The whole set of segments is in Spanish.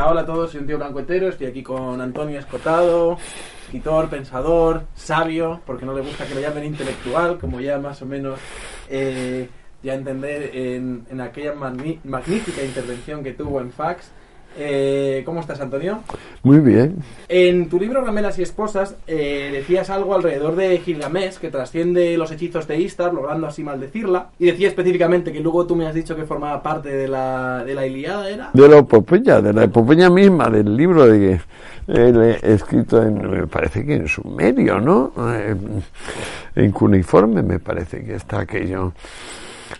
Venga, hola a todos, soy un tío blanco hetero, estoy aquí con Antonio Escotado, escritor, pensador, sabio, porque no le gusta que lo llamen intelectual, como ya más o menos ya entender en aquella magnífica intervención que tuvo en Fax. ¿Cómo estás, Antonio? Muy bien. En tu libro Rameras y Esposas decías algo alrededor de Gilgamesh que trasciende los hechizos de Istar, logrando así maldecirla, y decía específicamente que luego tú me has dicho que formaba parte de la Ilíada, ¿era? De la epopeya misma, del libro de escrito me parece que en Sumerio, ¿no? En cuneiforme me parece que está aquello.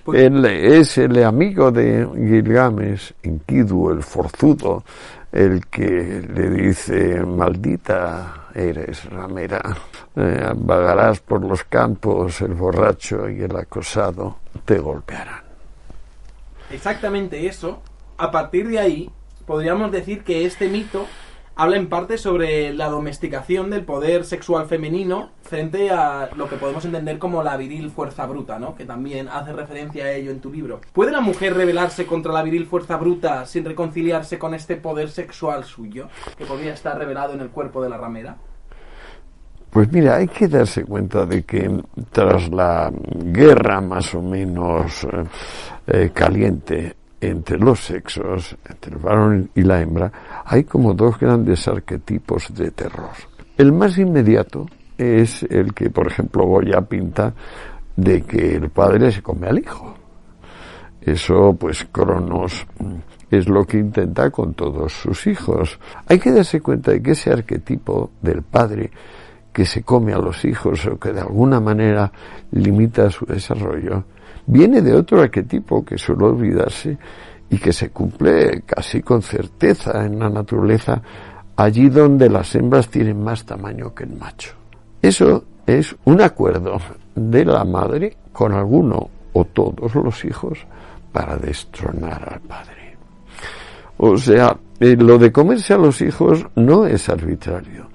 Pues, él es el amigo de Gilgamesh, Enkidu, el forzudo, el que le dice: maldita eres, ramera, vagarás por los campos, el borracho y el acosado te golpearán. Exactamente eso. A partir de ahí, podríamos decir que este mito habla en parte sobre la domesticación del poder sexual femenino frente a lo que podemos entender como la viril fuerza bruta, ¿no? Que también hace referencia a ello en tu libro. ¿Puede la mujer rebelarse contra la viril fuerza bruta sin reconciliarse con este poder sexual suyo, que podría estar revelado en el cuerpo de la ramera? Pues mira, hay que darse cuenta de que tras la guerra más o menos caliente entre los sexos, entre el varón y la hembra, hay como dos grandes arquetipos de terror. El más inmediato es el que, por ejemplo, Goya pinta, de que el padre se come al hijo. Eso, pues, Cronos es lo que intenta con todos sus hijos. Hay que darse cuenta de que ese arquetipo del padre que se come a los hijos o que de alguna manera limita su desarrollo, viene de otro arquetipo que suele olvidarse y que se cumple casi con certeza en la naturaleza, allí donde las hembras tienen más tamaño que el macho. Eso es un acuerdo de la madre con alguno o todos los hijos para destronar al padre. O sea, lo de comerse a los hijos no es arbitrario.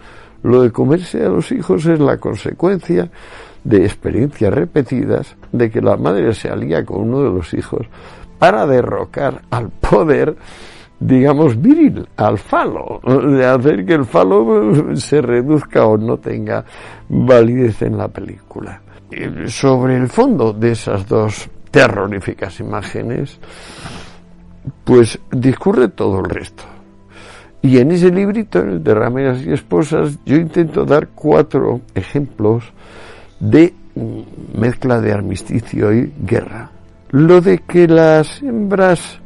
Lo de comerse a los hijos es la consecuencia de experiencias repetidas de que la madre se alía con uno de los hijos para derrocar al poder, digamos, viril, al falo, de hacer que el falo se reduzca o no tenga validez en la película. Y sobre el fondo de esas dos terroríficas imágenes, pues discurre todo el resto. Y en ese librito, en el de Rameras y Esposas, yo intento dar 4 ejemplos de mezcla de armisticio y guerra. Lo de que las hembras,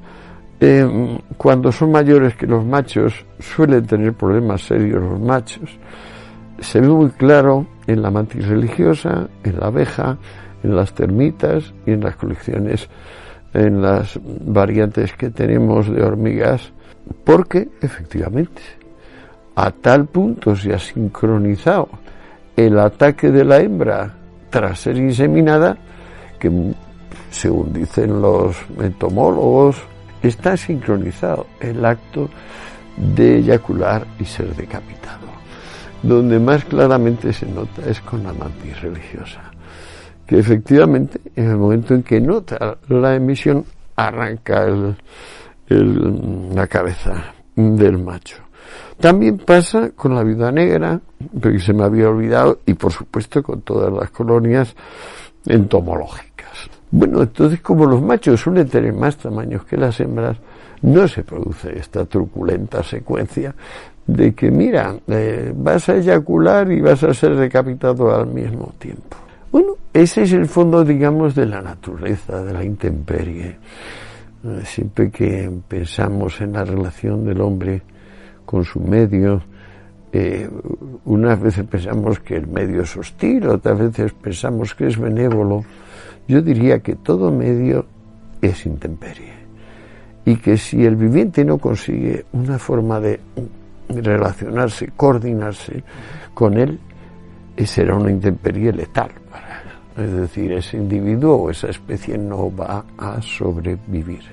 cuando son mayores que los machos, suelen tener problemas serios los machos, se ve muy claro en la mantis religiosa, en la abeja, en las termitas y en las colecciones, en las variantes que tenemos de hormigas, porque efectivamente a tal punto se ha sincronizado el ataque de la hembra tras ser inseminada que, según dicen los entomólogos, está sincronizado el acto de eyacular y ser decapitado. Donde más claramente se nota es con la mantis religiosa, que efectivamente en el momento en que nota la emisión arranca la cabeza del macho. También pasa con la viuda negra, porque se me había olvidado, y por supuesto con todas las colonias entomológicas. Bueno, entonces, como los machos suelen tener más tamaños que las hembras, no se produce esta truculenta secuencia de que, mira, vas a eyacular y vas a ser decapitado al mismo tiempo. Bueno, ese es el fondo, digamos, de la naturaleza, de la intemperie. Siempre que pensamos en la relación del hombre con su medio, unas veces pensamos que el medio es hostil, otras veces pensamos que es benévolo. Yo diría que todo medio es intemperie y que si el viviente no consigue una forma de relacionarse, coordinarse con él, será una intemperie letal para él. Es decir, ese individuo o esa especie no va a sobrevivir.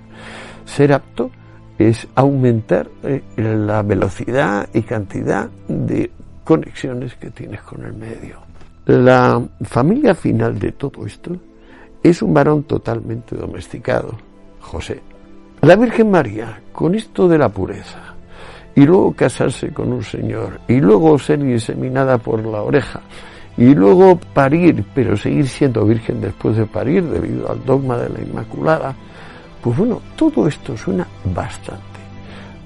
Ser apto es aumentar la velocidad y cantidad de conexiones que tienes con el medio. La familia final de todo esto es un varón totalmente domesticado, José. La Virgen María, con esto de la pureza y luego casarse con un señor, y luego ser inseminada por la oreja, y luego parir, pero seguir siendo virgen después de parir debido al dogma de la Inmaculada, pues bueno, todo esto suena bastante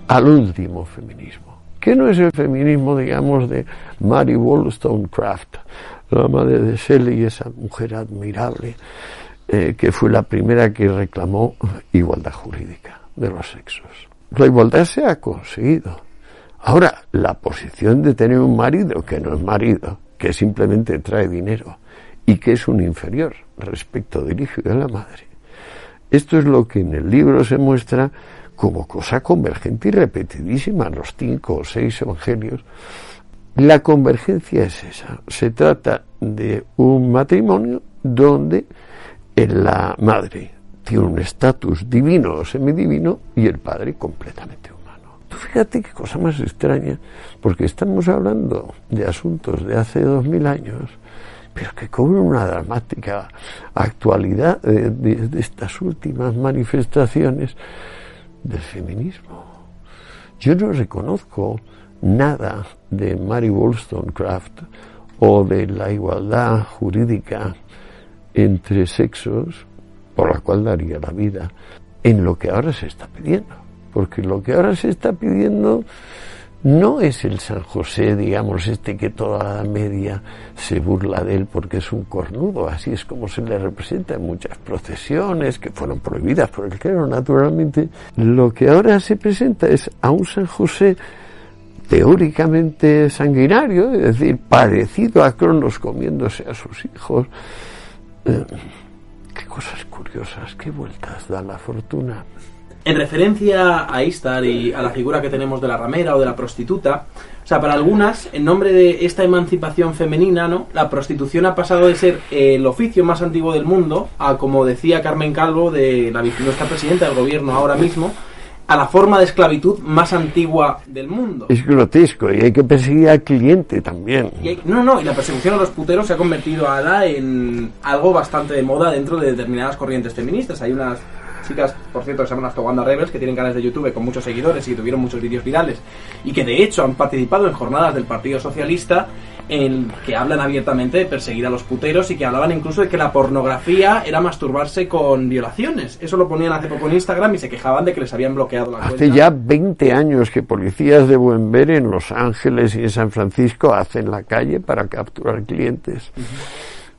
al último feminismo, que no es el feminismo, digamos, de Mary Wollstonecraft, la madre de Shelley, esa mujer admirable, que fue la primera que reclamó igualdad jurídica de los sexos. La igualdad se ha conseguido. Ahora, la posición de tener un marido que no es marido, que simplemente trae dinero y que es un inferior respecto del hijo y de la madre, esto es lo que en el libro se muestra como cosa convergente y repetidísima en los 5 o 6 evangelios. La convergencia es esa. Se trata de un matrimonio donde la madre tiene un estatus divino o semidivino y el padre completamente humano. Tú fíjate qué cosa más extraña, porque estamos hablando de asuntos de hace 2000 años, pero que cobran una dramática actualidad de estas últimas manifestaciones del feminismo. Yo no reconozco nada de Mary Wollstonecraft o de la igualdad jurídica entre sexos, por la cual daría la vida, en lo que ahora se está pidiendo. Porque lo que ahora se está pidiendo no es el San José, digamos, que toda la Edad Media se burla de él porque es un cornudo, así es como se le representa en muchas procesiones que fueron prohibidas por el clero, naturalmente. Lo que ahora se presenta es a un San José teóricamente sanguinario, es decir, parecido a Cronos comiéndose a sus hijos. Qué cosas curiosas, qué vueltas da la fortuna. En referencia a Ishtar y a la figura que tenemos de la ramera o de la prostituta, o sea, para algunas, en nombre de esta emancipación femenina, ¿no?, la prostitución ha pasado de ser el oficio más antiguo del mundo a, como decía Carmen Calvo, de nuestra presidenta del gobierno ahora mismo, a la forma de esclavitud más antigua del mundo. Es grotesco, y hay que perseguir al cliente también. Y la persecución a los puteros se ha convertido ahora en algo bastante de moda dentro de determinadas corrientes feministas. Hay unas chicas, por cierto, que se llaman las Toganda Rebels, que tienen canales de YouTube con muchos seguidores y que tuvieron muchos vídeos virales, y que de hecho han participado en jornadas del Partido Socialista en que hablan abiertamente de perseguir a los puteros y que hablaban incluso de que la pornografía era masturbarse con violaciones. Eso lo ponían hace poco en Instagram y se quejaban de que les habían bloqueado la cuenta. Hace ya 20 años que policías de buen ver en Los Ángeles y en San Francisco hacen la calle para capturar clientes.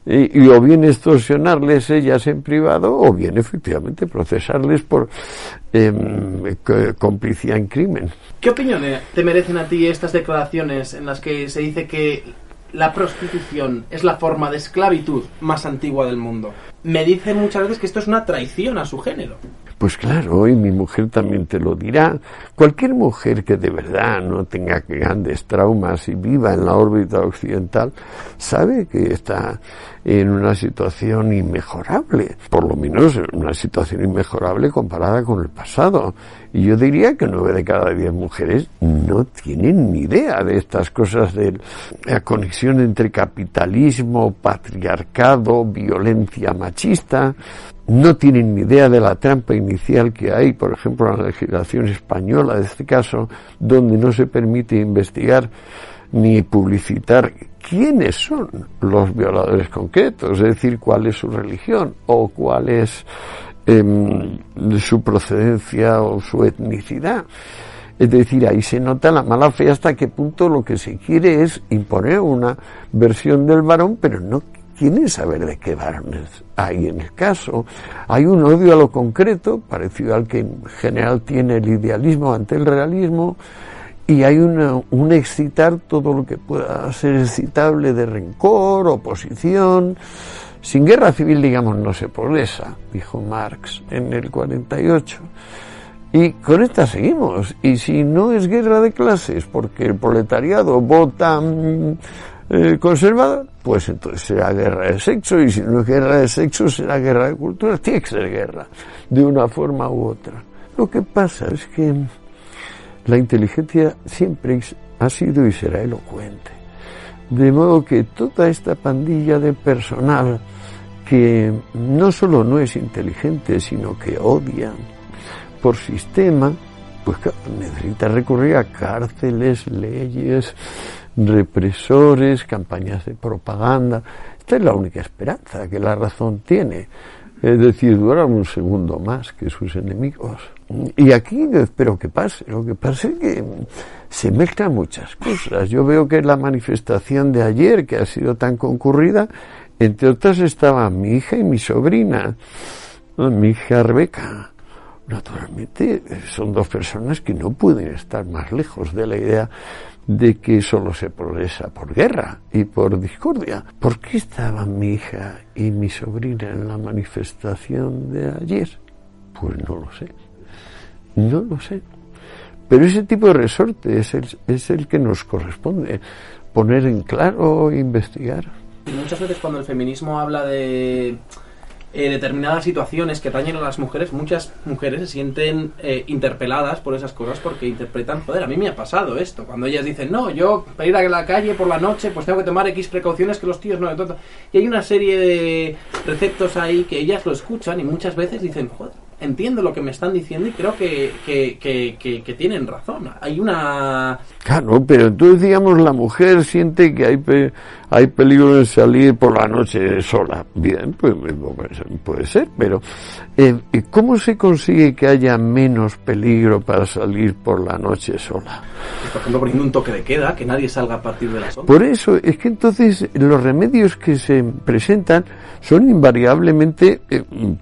Y o bien extorsionarles ellas en privado, o bien efectivamente procesarles por complicidad en crimen. ¿Qué opinión te merecen a ti estas declaraciones en las que se dice que la prostitución es la forma de esclavitud más antigua del mundo? Me dicen muchas veces que esto es una traición a su género. Pues claro, y mi mujer también te lo dirá. Cualquier mujer que de verdad no tenga grandes traumas y viva en la órbita occidental sabe que está en una situación inmejorable, por lo menos una situación inmejorable comparada con el pasado. Y yo diría que 9 de cada 10 mujeres no tienen ni idea de estas cosas de la conexión entre capitalismo, patriarcado, violencia machista. No tienen ni idea de la trampa inicial que hay, por ejemplo, en la legislación española de este caso, donde no se permite investigar ni publicitar quiénes son los violadores concretos, es decir, cuál es su religión o cuál es su procedencia o su etnicidad. Es decir, ahí se nota la mala fe hasta qué punto lo que se quiere es imponer una versión del varón, pero no quieren saber de qué varones hay en el caso. Hay un odio a lo concreto, parecido al que en general tiene el idealismo ante el realismo, y hay un excitar todo lo que pueda ser excitable de rencor, oposición. Sin guerra civil, digamos, no se progresa, dijo Marx en el 48. Y con esta seguimos. Y si no es guerra de clases, porque el proletariado vota conservador, pues entonces será guerra de sexo, y si no es guerra de sexo será guerra de cultura. Tiene que ser guerra, de una forma u otra. Lo que pasa es que la inteligencia siempre ha sido y será elocuente, de modo que toda esta pandilla de personal que no solo no es inteligente, sino que odia por sistema, pues necesita recurrir a cárceles, leyes, represores, campañas de propaganda. Esta es la única esperanza que la razón tiene. Es decir, durar un segundo más que sus enemigos. Y aquí yo espero que pase. Lo que pasa es que se mezclan muchas cosas. Yo veo que la manifestación de ayer, que ha sido tan concurrida, entre otras estaban mi hija y mi sobrina, mi hija Rebeca. Naturalmente son dos personas que no pueden estar más lejos de la idea de que solo se progresa por guerra y por discordia. ¿Por qué estaban mi hija y mi sobrina en la manifestación de ayer? Pues no lo sé. No lo sé. Pero ese tipo de resorte es el que nos corresponde poner en claro e investigar. Muchas veces cuando el feminismo habla de determinadas situaciones que atañen a las mujeres, muchas mujeres se sienten interpeladas por esas cosas porque interpretan, joder, a mí me ha pasado esto, cuando ellas dicen, no, yo para ir a la calle por la noche pues tengo que tomar X precauciones que los tíos no, y hay una serie de preceptos ahí que ellas lo escuchan y muchas veces dicen, joder, entiendo lo que me están diciendo y creo que tienen razón. Hay una... Claro, pero entonces, digamos, la mujer siente que hay peligro en salir por la noche sola. Bien, pues puede ser, pero ¿cómo se consigue que haya menos peligro para salir por la noche sola? Por ejemplo, poniendo un toque de queda, que nadie salga a partir de las 11. Por eso, es que entonces los remedios que se presentan son invariablemente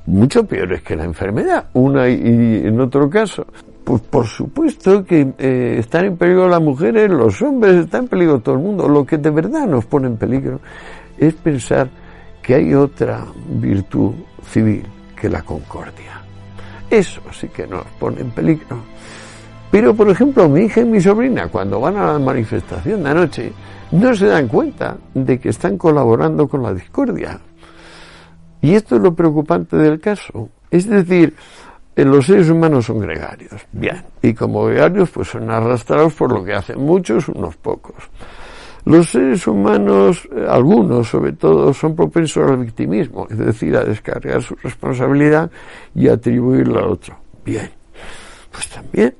mucho peores que la enfermedad. Una y en otro caso, pues por supuesto que están en peligro las mujeres, los hombres, están en peligro todo el mundo. Lo que de verdad nos pone en peligro es pensar que hay otra virtud civil que la concordia. Eso sí que nos pone en peligro. Pero, por ejemplo, mi hija y mi sobrina, cuando van a la manifestación de anoche, no se dan cuenta de que están colaborando con la discordia. Y esto es lo preocupante del caso. Es decir, los seres humanos son gregarios, bien, y como gregarios pues son arrastrados por lo que hacen muchos, unos pocos. Los seres humanos, algunos sobre todo, son propensos al victimismo, es decir, a descargar su responsabilidad y atribuirla al otro. Bien, pues también,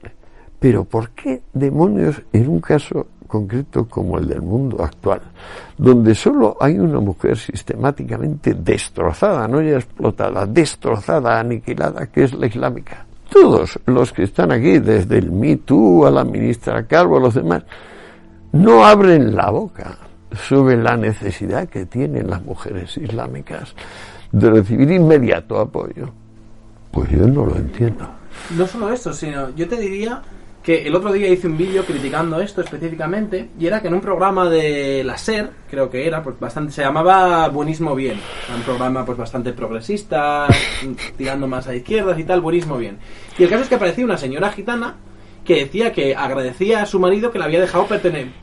pero ¿por qué demonios en un caso concreto como el del mundo actual, donde solo hay una mujer sistemáticamente destrozada, no ya explotada, destrozada, aniquilada, que es la islámica? Todos los que están aquí, desde el Me Too a la ministra Calvo, a los demás, no abren la boca sobre la necesidad que tienen las mujeres islámicas de recibir inmediato apoyo. Pues yo no lo entiendo. No solo eso, sino yo te diría que el otro día hice un vídeo criticando esto específicamente, y era que en un programa de la SER, creo que era, pues bastante, se llamaba Buenismo Bien, un programa pues bastante progresista, tirando más a izquierdas y tal, Buenismo Bien. Y el caso es que aparecía una señora gitana que decía que agradecía a su marido que le había dejado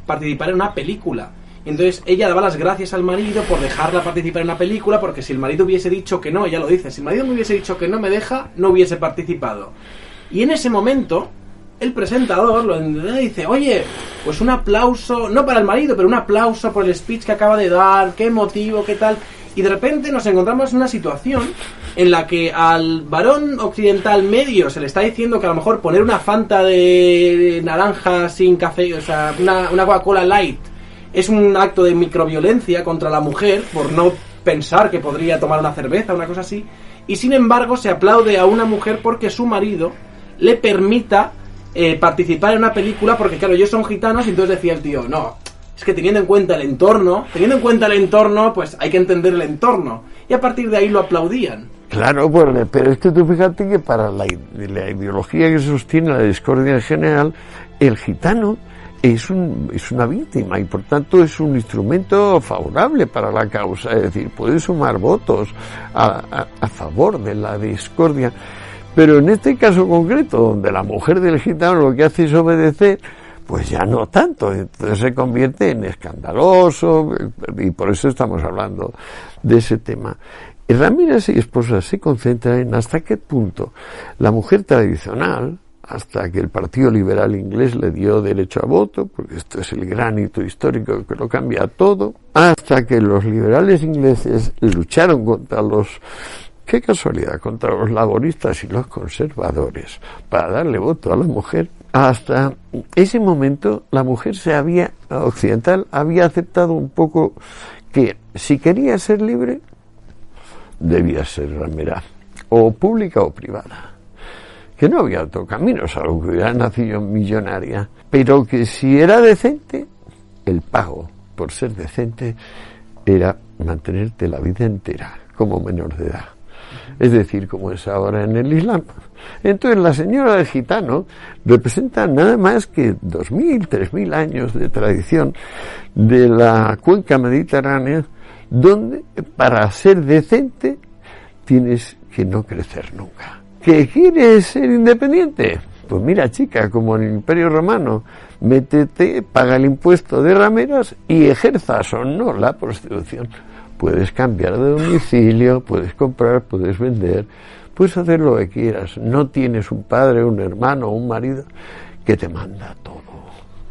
participar en una película. Y entonces ella daba las gracias al marido por dejarla participar en una película, porque si el marido hubiese dicho que no, ella lo dice, si el marido me hubiese dicho que no me deja, no hubiese participado. Y en ese momento el presentador lo dice, oye, pues un aplauso, no para el marido, pero un aplauso por el speech que acaba de dar, qué emotivo, qué tal. Y de repente nos encontramos en una situación en la que al varón occidental medio se le está diciendo que a lo mejor poner una Fanta de naranja sin café, o sea, una Coca-Cola Light, es un acto de microviolencia contra la mujer por no pensar que podría tomar una cerveza, una cosa así. Y sin embargo se aplaude a una mujer porque su marido le permita participar en una película, porque claro, ellos son gitanos, y entonces decía el tío, no, es que teniendo en cuenta el entorno, pues hay que entender el entorno, y a partir de ahí lo aplaudían. Claro, pues, pero es que tú fíjate que para la ideología que sostiene la discordia en general, el gitano es una víctima y por tanto es un instrumento favorable para la causa, es decir, puede sumar votos a favor de la discordia. Pero en este caso concreto, donde la mujer del gitano lo que hace es obedecer, pues ya no tanto, entonces se convierte en escandaloso, y por eso estamos hablando de ese tema. Ramírez y esposa se concentran en hasta qué punto la mujer tradicional, hasta que el Partido Liberal inglés le dio derecho a voto, porque esto es el gran hito histórico que lo cambia todo, hasta que los liberales ingleses lucharon contra los qué casualidad, contra los laboristas y los conservadores, para darle voto a la mujer. Hasta ese momento la mujer occidental había aceptado un poco que si quería ser libre, debía ser ramera, o pública o privada. Que no había otro camino, salvo que hubiera nacido millonaria, pero que si era decente, el pago por ser decente era mantenerte la vida entera como menor de edad. Es decir, como es ahora en el Islam. Entonces la señora de gitano representa nada más que 2.000, 3.000 años de tradición de la cuenca mediterránea, donde para ser decente tienes que no crecer nunca. ¿Que quieres ser independiente? Pues mira, chica, como en el Imperio Romano, métete, paga el impuesto de rameras y ejerzas o no la prostitución. Puedes cambiar de domicilio, puedes comprar, puedes vender, puedes hacer lo que quieras. No tienes un padre, un hermano, un marido que te manda todo.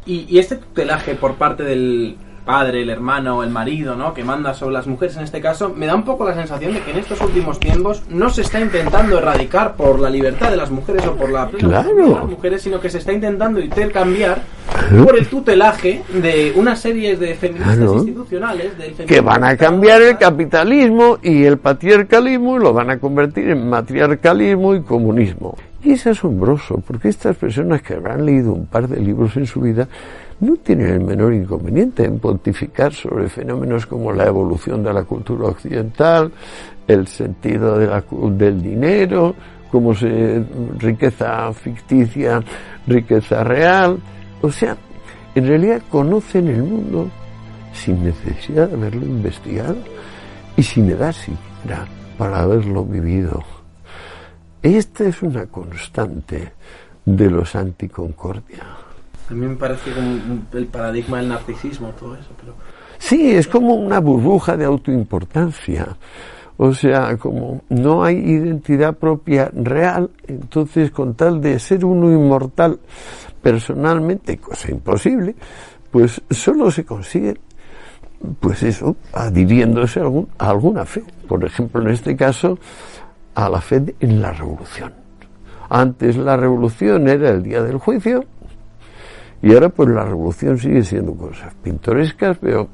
Y este tutelaje por parte del padre, el hermano, el marido, ¿no?, que manda sobre las mujeres en este caso, me da un poco la sensación de que en estos últimos tiempos no se está intentando erradicar por la libertad de las mujeres o por la plena de las mujeres, sino que se está intentando intercambiar por el tutelaje de una serie de feministas institucionales que van a cambiar el capitalismo y el patriarcalismo y lo van a convertir en matriarcalismo y comunismo. Y es asombroso, porque estas personas que habrán leído un par de libros en su vida no tienen el menor inconveniente en pontificar sobre fenómenos como la evolución de la cultura occidental, el sentido del dinero, cómo se riqueza ficticia, riqueza real. O sea, en realidad conocen el mundo sin necesidad de haberlo investigado y sin edad siquiera para haberlo vivido. Esta es una constante de los anticoncordia. A mí me parece como el paradigma del narcisismo, todo eso, pero... Sí, es como una burbuja de autoimportancia. O sea, como no hay identidad propia real, entonces con tal de ser uno inmortal personalmente, cosa imposible, pues solo se consigue, pues eso, adhiriéndose a alguna fe. Por ejemplo, en este caso, a la fe en la revolución. Antes la revolución era el día del juicio, y ahora pues la revolución sigue siendo cosas pintorescas, pero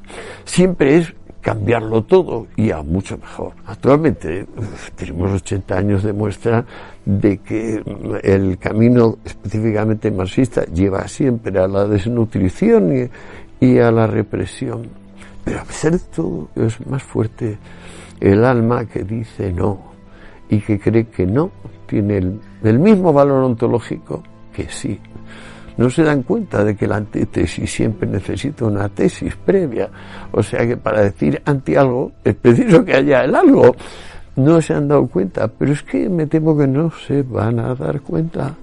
siempre es cambiarlo todo y a mucho mejor. Actualmente tenemos 80 años de muestra de que el camino específicamente marxista lleva siempre a la desnutrición y a la represión. Pero a pesar de todo es más fuerte el alma que dice no y que cree que no tiene el mismo valor ontológico que sí. No se dan cuenta de que la antítesis siempre necesita una tesis previa. O sea que para decir anti algo es preciso que haya el algo. No se han dado cuenta, pero es que me temo que no se van a dar cuenta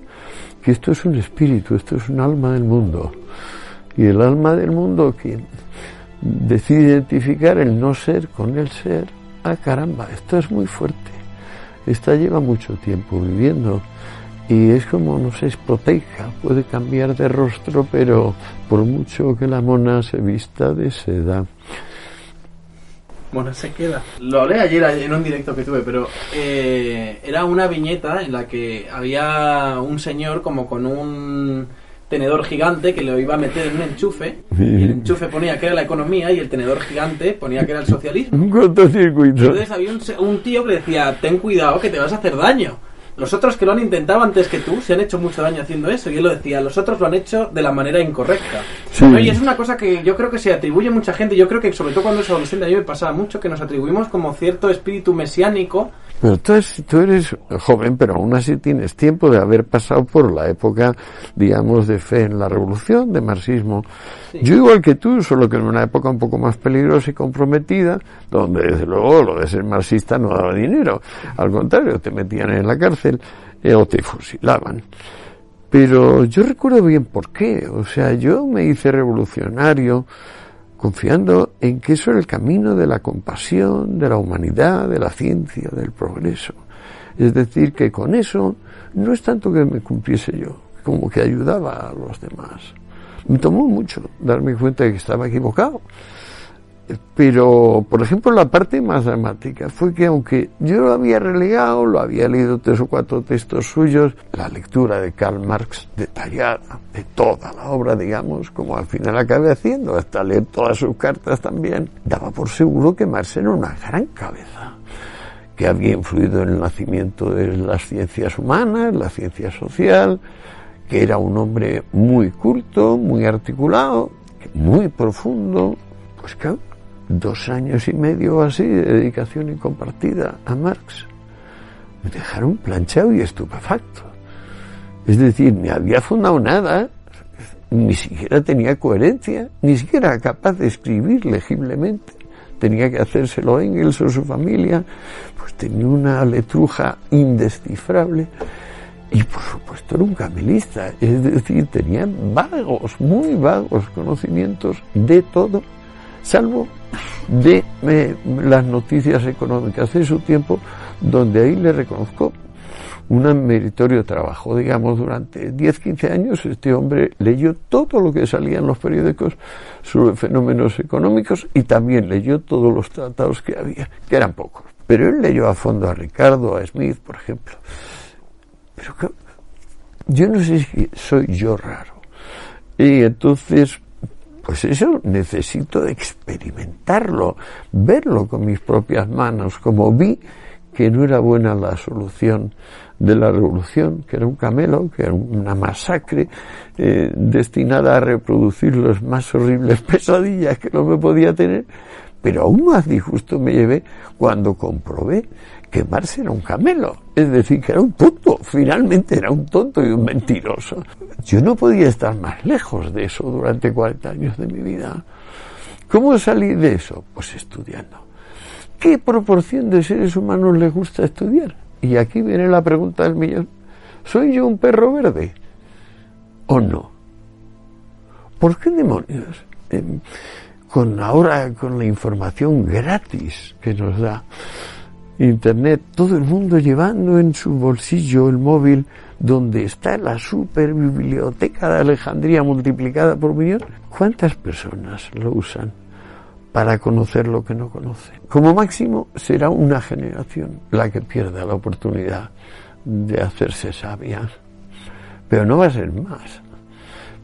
que esto es un espíritu, esto es un alma del mundo. Y el alma del mundo que decide identificar el no ser con el ser, caramba, esto es muy fuerte. Esta lleva mucho tiempo viviendo. Y es como, no sé, es proteica, puede cambiar de rostro, pero por mucho que la mona se vista de seda. Bueno, se queda. Lo hablé ayer en un directo que tuve, pero era una viñeta en la que había un señor como con un tenedor gigante que lo iba a meter en un enchufe, y el enchufe ponía que era la economía y el tenedor gigante ponía que era el socialismo. Un cortocircuito. Entonces había un tío que le decía, ten cuidado que te vas a hacer daño. Los otros que lo han intentado antes que tú se han hecho mucho daño haciendo eso. Y él lo decía, los otros lo han hecho de la manera incorrecta. Sí. ¿No? Y es una cosa que yo creo que se atribuye mucha gente. Yo creo que sobre todo cuando es adolescente, a mí me pasaba mucho que nos atribuimos como cierto espíritu mesiánico. Pero tú eres joven, pero aún así tienes tiempo de haber pasado por la época, digamos, de fe en la revolución, de marxismo. Sí. Yo igual que tú, solo que en una época un poco más peligrosa y comprometida, donde desde luego lo de ser marxista no daba dinero. Al contrario, te metían en la cárcel o te fusilaban. Pero yo recuerdo bien por qué. O sea, yo me hice revolucionario confiando en que eso era el camino de la compasión, de la humanidad, de la ciencia, del progreso. Es decir, que con eso no es tanto que me cumpliese yo, como que ayudaba a los demás. Me tomó mucho darme cuenta de que estaba equivocado. Pero, por ejemplo, la parte más dramática fue que, aunque yo lo había relegado, lo había leído 3 o 4 textos suyos, la lectura de Karl Marx detallada, de toda la obra, digamos, como al final acabé haciendo, hasta leer todas sus cartas también, daba por seguro que Marx era una gran cabeza, que había influido en el nacimiento de las ciencias humanas, la ciencia social, que era un hombre muy culto, muy articulado, muy profundo. Pues claro, 2 años y medio así de dedicación incompartida a Marx me dejaron planchado y estupefacto. Es decir, ni había fundado nada, ni siquiera tenía coherencia, ni siquiera era capaz de escribir legiblemente. Tenía que hacérselo Engels o su familia, pues tenía una letruja indescifrable. Y por supuesto era un camelista, es decir, tenía vagos, muy vagos conocimientos de todo, salvo de las noticias económicas de su tiempo, donde ahí le reconozco un meritorio trabajo. Digamos, durante 10-15 años este hombre leyó todo lo que salía en los periódicos sobre fenómenos económicos y también leyó todos los tratados que había, que eran pocos. Pero él leyó a fondo a Ricardo, a Smith, por ejemplo. Pero yo no sé si soy yo raro. Y entonces, pues eso necesito experimentarlo, verlo con mis propias manos, como vi que no era buena la solución de la revolución, que era un camelo, que era una masacre destinada a reproducir las más horribles pesadillas que no me podía tener, pero aún más disgusto me llevé cuando comprobé que Marx era un camelo, es decir, que era un tonto, finalmente era un tonto y un mentiroso. Yo no podía estar más lejos de eso durante 40 años de mi vida. ¿Cómo salí de eso? Pues estudiando. ¿Qué proporción de seres humanos les gusta estudiar? Y aquí viene la pregunta del millón. ¿Soy yo un perro verde o no? ¿Por qué demonios? Ahora con la información gratis que nos da Internet, todo el mundo llevando en su bolsillo el móvil donde está la super biblioteca de Alejandría multiplicada por 1.000.000, ¿cuántas personas lo usan para conocer lo que no conocen? Como máximo será una generación la que pierda la oportunidad de hacerse sabia, pero no va a ser más,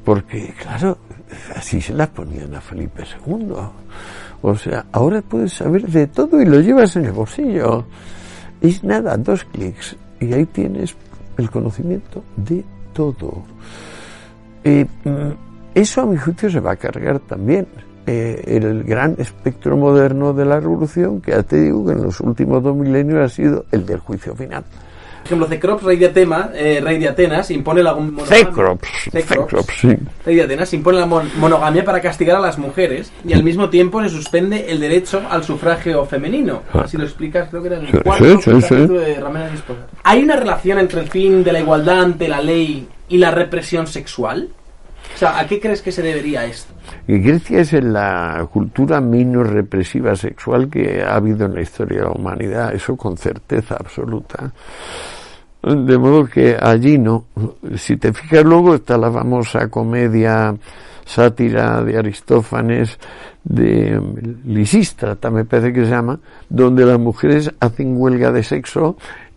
porque claro, así se las ponían a Felipe II. O sea, ahora puedes saber de todo y lo llevas en el bolsillo. Es nada, 2 clics y ahí tienes el conocimiento de todo. Eso a mi juicio se va a cargar también el gran espectro moderno de la revolución, que ya te digo que en los últimos 2 milenios ha sido el del juicio final. Por ejemplo, Cecrops, rey de Atenas, impone la monogamia. Cecrops, sí. Rey de Atenas impone la monogamia para castigar a las mujeres y al mismo tiempo se suspende el derecho al sufragio femenino. Así lo explicas, creo que era en el cuarto capítulo de Ramena y Esposa. ¿Hay una relación entre el fin de la igualdad ante la ley y la represión sexual? O sea, ¿a qué crees que se debería esto? Grecia es la cultura menos represiva sexual que ha habido en la historia de la humanidad, eso con certeza absoluta. De modo que allí no. Si te fijas, luego está la famosa comedia sátira de Aristófanes, de Lisístrata me parece que se llama, donde las mujeres hacen huelga de sexo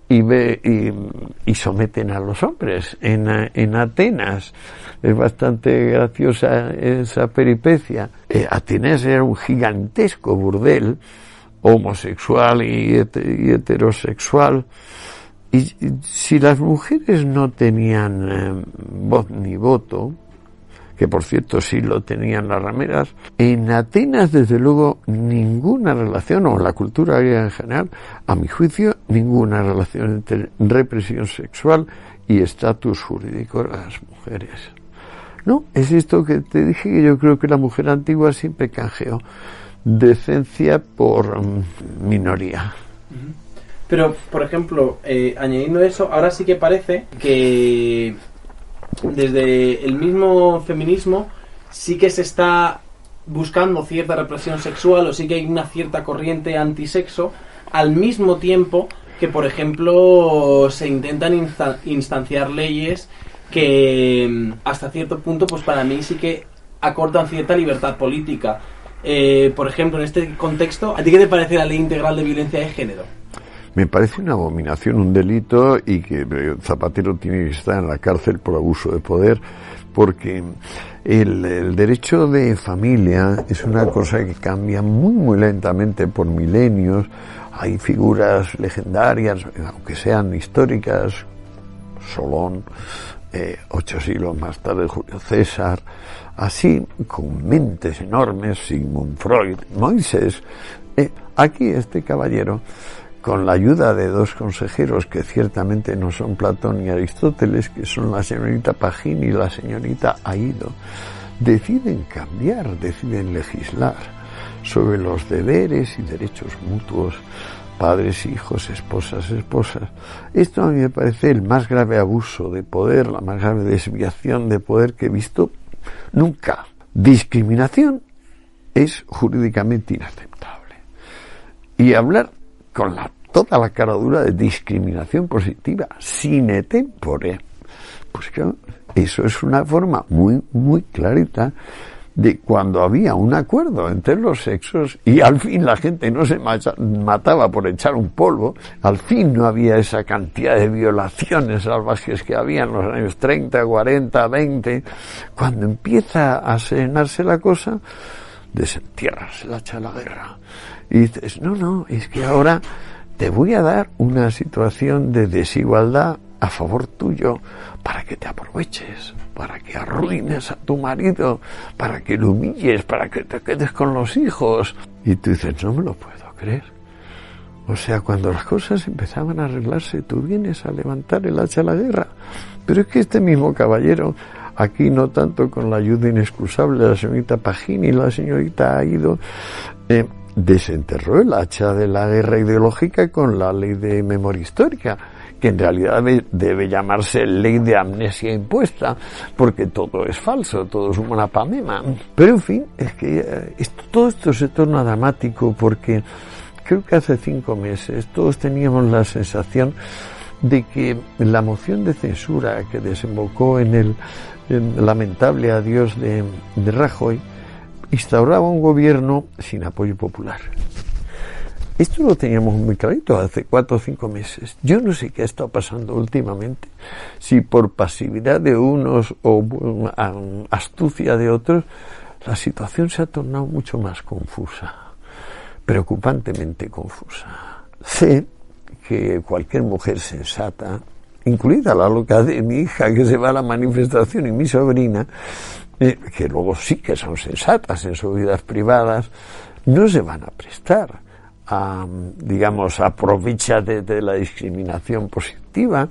y someten a los hombres en Atenas. Es bastante graciosa esa peripecia. Atenas era un gigantesco burdel homosexual y heterosexual, y si las mujeres no tenían voz ni voto, que por cierto sí lo tenían las rameras, en Atenas desde luego ninguna relación, o en la cultura griega en general, a mi juicio, ninguna relación entre represión sexual y estatus jurídico de las mujeres. No, es esto que te dije, que yo creo que la mujer antigua siempre canjeó decencia por minoría. Pero, por ejemplo, añadiendo eso, ahora sí que parece que desde el mismo feminismo sí que se está buscando cierta represión sexual, o sí que hay una cierta corriente antisexo, al mismo tiempo que, por ejemplo, se intentan instanciar leyes que hasta cierto punto, pues para mí sí que acortan cierta libertad política. Por ejemplo, en este contexto, ¿a ti qué te parece la ley integral de violencia de género? Me parece una abominación, un delito, y que Zapatero tiene que estar en la cárcel por abuso de poder, porque el derecho de familia es una cosa que cambia muy, muy lentamente por milenios. Hay figuras legendarias, aunque sean históricas, Solón, 8 siglos más tarde Julio César, así, con mentes enormes, Sigmund Freud, Moisés. Aquí este caballero, con la ayuda de 2 consejeros que ciertamente no son Platón y Aristóteles, que son la señorita Pagín y la señorita Aido, deciden cambiar, deciden legislar sobre los deberes y derechos mutuos, padres, hijos, esposas, esposas. Esto a mí me parece el más grave abuso de poder, la más grave desviación de poder que he visto nunca. Discriminación es jurídicamente inaceptable. Y hablar con toda la cara dura de discriminación positiva, sine tempore, pues claro, eso es una forma muy, muy clarita de cuando había un acuerdo entre los sexos y al fin la gente no se mataba por echar un polvo, al fin no había esa cantidad de violaciones salvajes que había en los años 30, 40, 20, cuando empieza a serenarse la cosa, desentierras el hacha de la guerra y dices, no, es que ahora te voy a dar una situación de desigualdad a favor tuyo para que te aproveches, para que arruines a tu marido, para que lo humilles, para que te quedes con los hijos. Y tú dices, no me lo puedo creer. O sea, cuando las cosas empezaban a arreglarse, tú vienes a levantar el hacha a la guerra. Pero es que este mismo caballero, aquí no tanto con la ayuda inexcusable de la señorita Pagín y la señorita Aido, desenterró el hacha de la guerra ideológica con la ley de memoria histórica, que en realidad debe llamarse ley de amnesia impuesta, porque todo es falso, todo es una pamema. Pero en fin, es que todo esto se torna dramático porque creo que hace 5 meses todos teníamos la sensación de que la moción de censura que desembocó en el lamentable adiós de Rajoy instauraba un gobierno sin apoyo popular. Esto lo teníamos muy clarito hace 4 o 5 meses. Yo no sé qué ha estado pasando últimamente, si por pasividad de unos o astucia de otros, la situación se ha tornado mucho más confusa, preocupantemente confusa. Sé que cualquier mujer sensata, incluida la loca de mi hija que se va a la manifestación y mi sobrina, que luego sí que son sensatas en sus vidas privadas, no se van a prestar a, digamos, aprovechate de la discriminación positiva,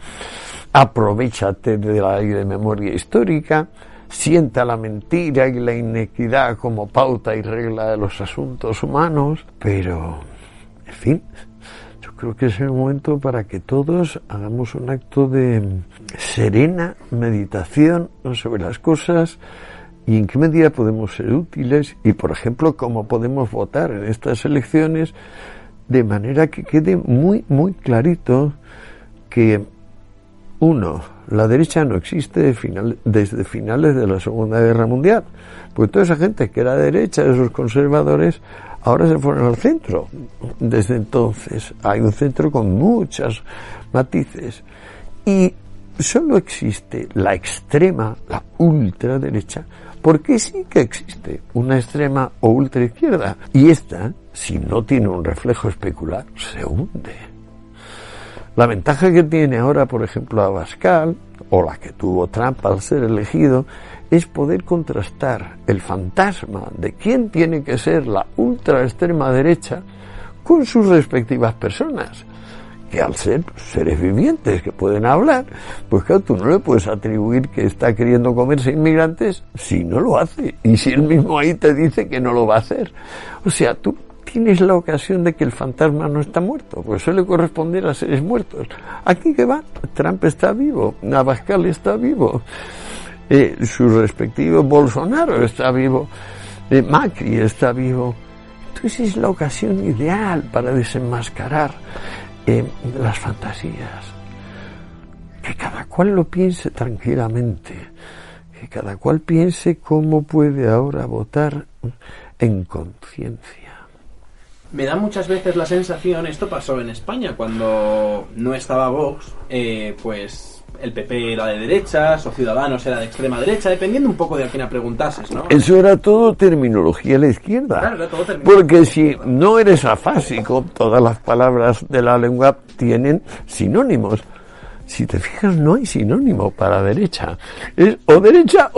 aprovechate de la ley de memoria histórica, sienta la mentira y la inequidad como pauta y regla de los asuntos humanos, pero, en fin, yo creo que es el momento para que todos hagamos un acto de serena meditación sobre las cosas y en qué medida podemos ser útiles y, por ejemplo, cómo podemos votar en estas elecciones de manera que quede muy, muy clarito que, uno, la derecha no existe desde finales de la Segunda Guerra Mundial, pues toda esa gente que era derecha, esos conservadores, ahora se fueron al centro. Desde entonces hay un centro con muchos matices y solo existe la extrema, la ultraderecha, porque sí que existe una extrema o ultraizquierda. Y esta, si no tiene un reflejo especular, se hunde. La ventaja que tiene ahora, por ejemplo, Abascal, o la que tuvo Trump al ser elegido, es poder contrastar el fantasma de quién tiene que ser la ultra extrema derecha con sus respectivas personas, que al ser seres vivientes que pueden hablar, pues claro, tú no le puedes atribuir que está queriendo comerse inmigrantes si no lo hace, y si él mismo ahí te dice que no lo va a hacer. O sea, tú tienes la ocasión de que el fantasma no está muerto, pues suele corresponder a seres muertos. Aquí que va, Trump está vivo, Abascal está vivo, su respectivo Bolsonaro está vivo, Macri está vivo. Entonces es la ocasión ideal para desenmascarar las fantasías. Que cada cual lo piense tranquilamente, que cada cual piense cómo puede ahora votar en conciencia. Me da muchas veces la sensación, esto pasó en España, cuando no estaba Vox, pues el PP era de derechas o Ciudadanos era de extrema derecha, dependiendo un poco de a quién preguntases, ¿no? Eso era todo terminología de la izquierda. Claro, era todo terminología. Porque si no eres afásico, todas las palabras de la lengua tienen sinónimos. Si te fijas, no hay sinónimo para derecha. Es o derecha,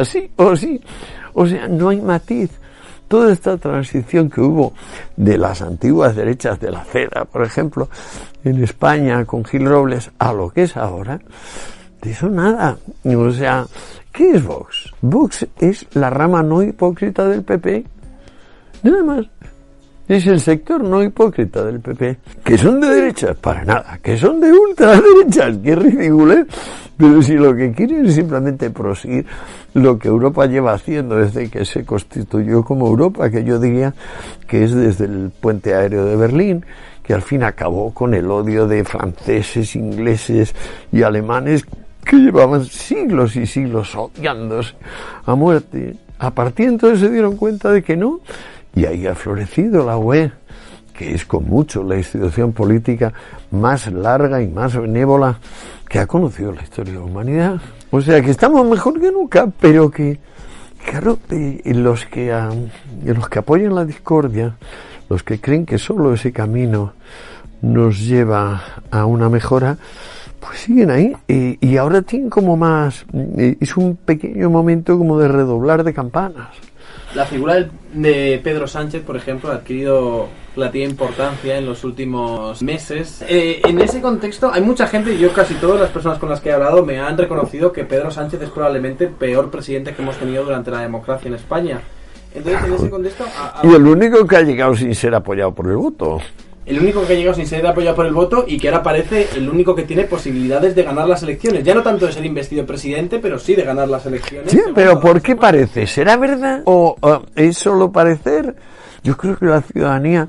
sí o sí. O sea, no hay matiz. Toda esta transición que hubo de las antiguas derechas de la CEDA, por ejemplo, en España con Gil Robles, a lo que es ahora, de eso nada. O sea, ¿qué es Vox? Vox es la rama no hipócrita del PP. Nada más. Es el sector no hipócrita del PP. ¿Que son de derechas? Para nada. ¿Que son de ultraderechas? ¡Qué ridículo! Pero si lo que quieren es simplemente proseguir lo que Europa lleva haciendo desde que se constituyó como Europa, que yo diría que es desde el puente aéreo de Berlín, que al fin acabó con el odio de franceses, ingleses y alemanes que llevaban siglos y siglos odiándose a muerte. A partir de entonces se dieron cuenta de que no, y ahí ha florecido la UE, que es con mucho la institución política más larga y más benévola que ha conocido la historia de la humanidad. O sea que estamos mejor que nunca, pero que, claro, los que apoyan la discordia, los que creen que solo ese camino nos lleva a una mejora, pues siguen ahí, y ahora tienen como más, es un pequeño momento como de redoblar de campanas. La figura de Pedro Sánchez, por ejemplo, ha adquirido relativa importancia en los últimos meses. En ese contexto, hay mucha gente, y yo casi todas las personas con las que he hablado me han reconocido que Pedro Sánchez es probablemente el peor presidente que hemos tenido durante la democracia en España. Entonces, en ese contexto... Y el único que ha llegado sin ser apoyado por el voto. El único que ha llegado sin ser apoyado por el voto y que ahora parece el único que tiene posibilidades de ganar las elecciones. Ya no tanto de ser investido presidente, pero sí de ganar las elecciones. Sí, pero ¿por qué parece? ¿Será verdad o es solo parecer? Yo creo que la ciudadanía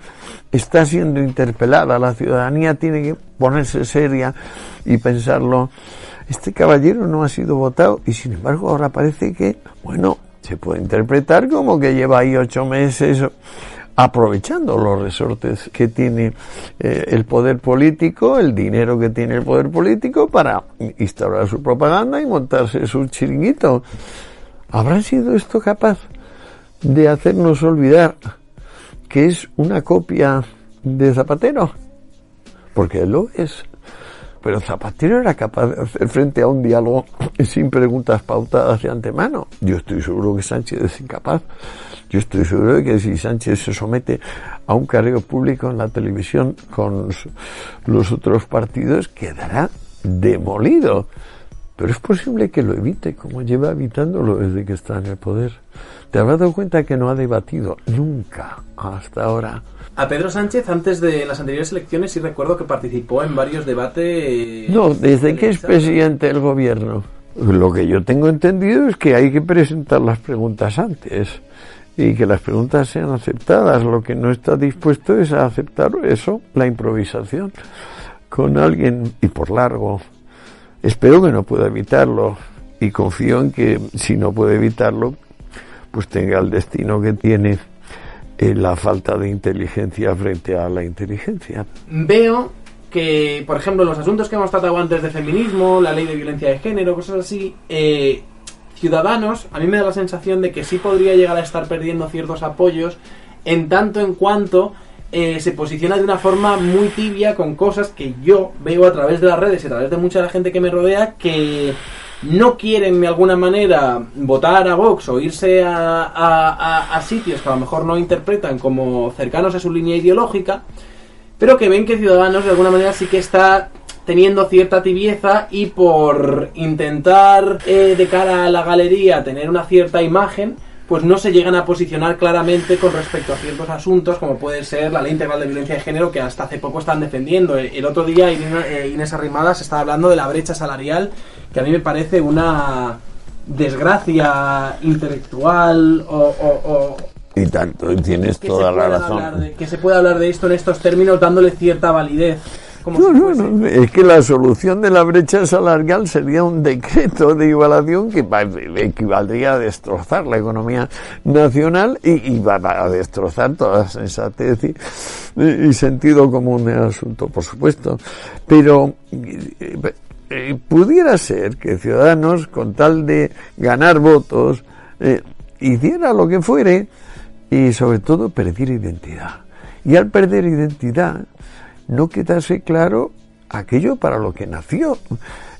está siendo interpelada. La ciudadanía tiene que ponerse seria y pensarlo. Este caballero no ha sido votado y sin embargo ahora parece que, bueno, se puede interpretar como que lleva ahí 8 meses... aprovechando los resortes que tiene el poder político, el dinero que tiene el poder político para instaurar su propaganda y montarse su chiringuito. ¿Habrá sido esto capaz de hacernos olvidar que es una copia de Zapatero? Porque él lo es. Pero Zapatero era capaz de hacer frente a un diálogo sin preguntas pautadas de antemano. Yo estoy seguro que Sánchez es incapaz. Yo estoy seguro de que si Sánchez se somete a un careo público en la televisión con los otros partidos, quedará demolido. Pero es posible que lo evite, como lleva evitándolo desde que está en el poder. ¿Te habrás dado cuenta que no ha debatido nunca hasta ahora? A Pedro Sánchez, antes de las anteriores elecciones, sí recuerdo que participó en varios debates... No, desde que es presidente del gobierno. Lo que yo tengo entendido es que hay que presentar las preguntas antes y que las preguntas sean aceptadas. Lo que no está dispuesto es a aceptar eso, la improvisación, con alguien y por largo. Espero que no pueda evitarlo y confío en que si no puede evitarlo, pues tenga el destino que tiene la falta de inteligencia frente a la inteligencia. Veo que, por ejemplo, los asuntos que hemos tratado antes de feminismo, la ley de violencia de género, cosas así, Ciudadanos, a mí me da la sensación de que sí podría llegar a estar perdiendo ciertos apoyos en tanto en cuanto se posiciona de una forma muy tibia con cosas que yo veo a través de las redes y a través de mucha de la gente que me rodea que no quieren de alguna manera votar a Vox o irse a sitios que a lo mejor no interpretan como cercanos a su línea ideológica, pero que ven que Ciudadanos de alguna manera sí que está teniendo cierta tibieza y por intentar de cara a la galería tener una cierta imagen, pues no se llegan a posicionar claramente con respecto a ciertos asuntos como puede ser la ley integral de violencia de género que hasta hace poco están defendiendo. El otro día Inés Arrimadas estaba hablando de la brecha salarial, que a mí me parece una desgracia intelectual y tanto, tienes toda la razón. Que se pueda hablar de esto en estos términos dándole cierta validez No, es que la solución de la brecha salarial sería un decreto de igualación que equivaldría a destrozar la economía nacional y va a destrozar toda sensatez y sentido común del asunto, por supuesto. Pero pudiera ser que Ciudadanos, con tal de ganar votos, hiciera lo que fuere y sobre todo perdiera identidad. Y al perder identidad, no quedase claro aquello para lo que nació,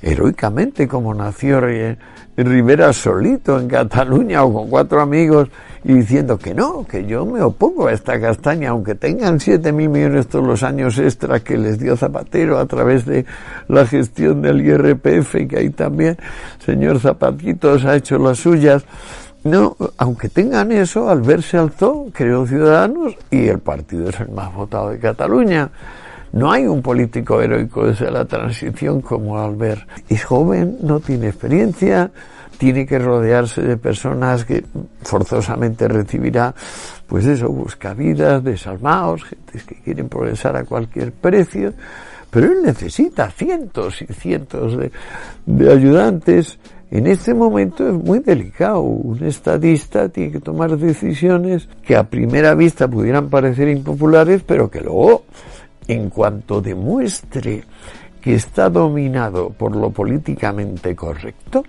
heroicamente como nació Rivera solito en Cataluña o con 4 amigos y diciendo que no, que yo me opongo a esta castaña, aunque tengan 7.000 millones todos los años extra que les dio Zapatero a través de la gestión del IRPF, que ahí también el señor Zapatitos ha hecho las suyas. No, aunque tengan eso, Albert se alzó, creó Ciudadanos y el partido es el más votado de Cataluña. No hay un político heroico desde la transición como Albert. Es joven, no tiene experiencia, tiene que rodearse de personas que forzosamente recibirá, pues eso, buscavidas, desalmados, gentes que quieren progresar a cualquier precio, pero él necesita cientos y cientos de ayudantes. En este momento es muy delicado. Un estadista tiene que tomar decisiones que a primera vista pudieran parecer impopulares, pero que luego, en cuanto demuestre que está dominado por lo políticamente correcto,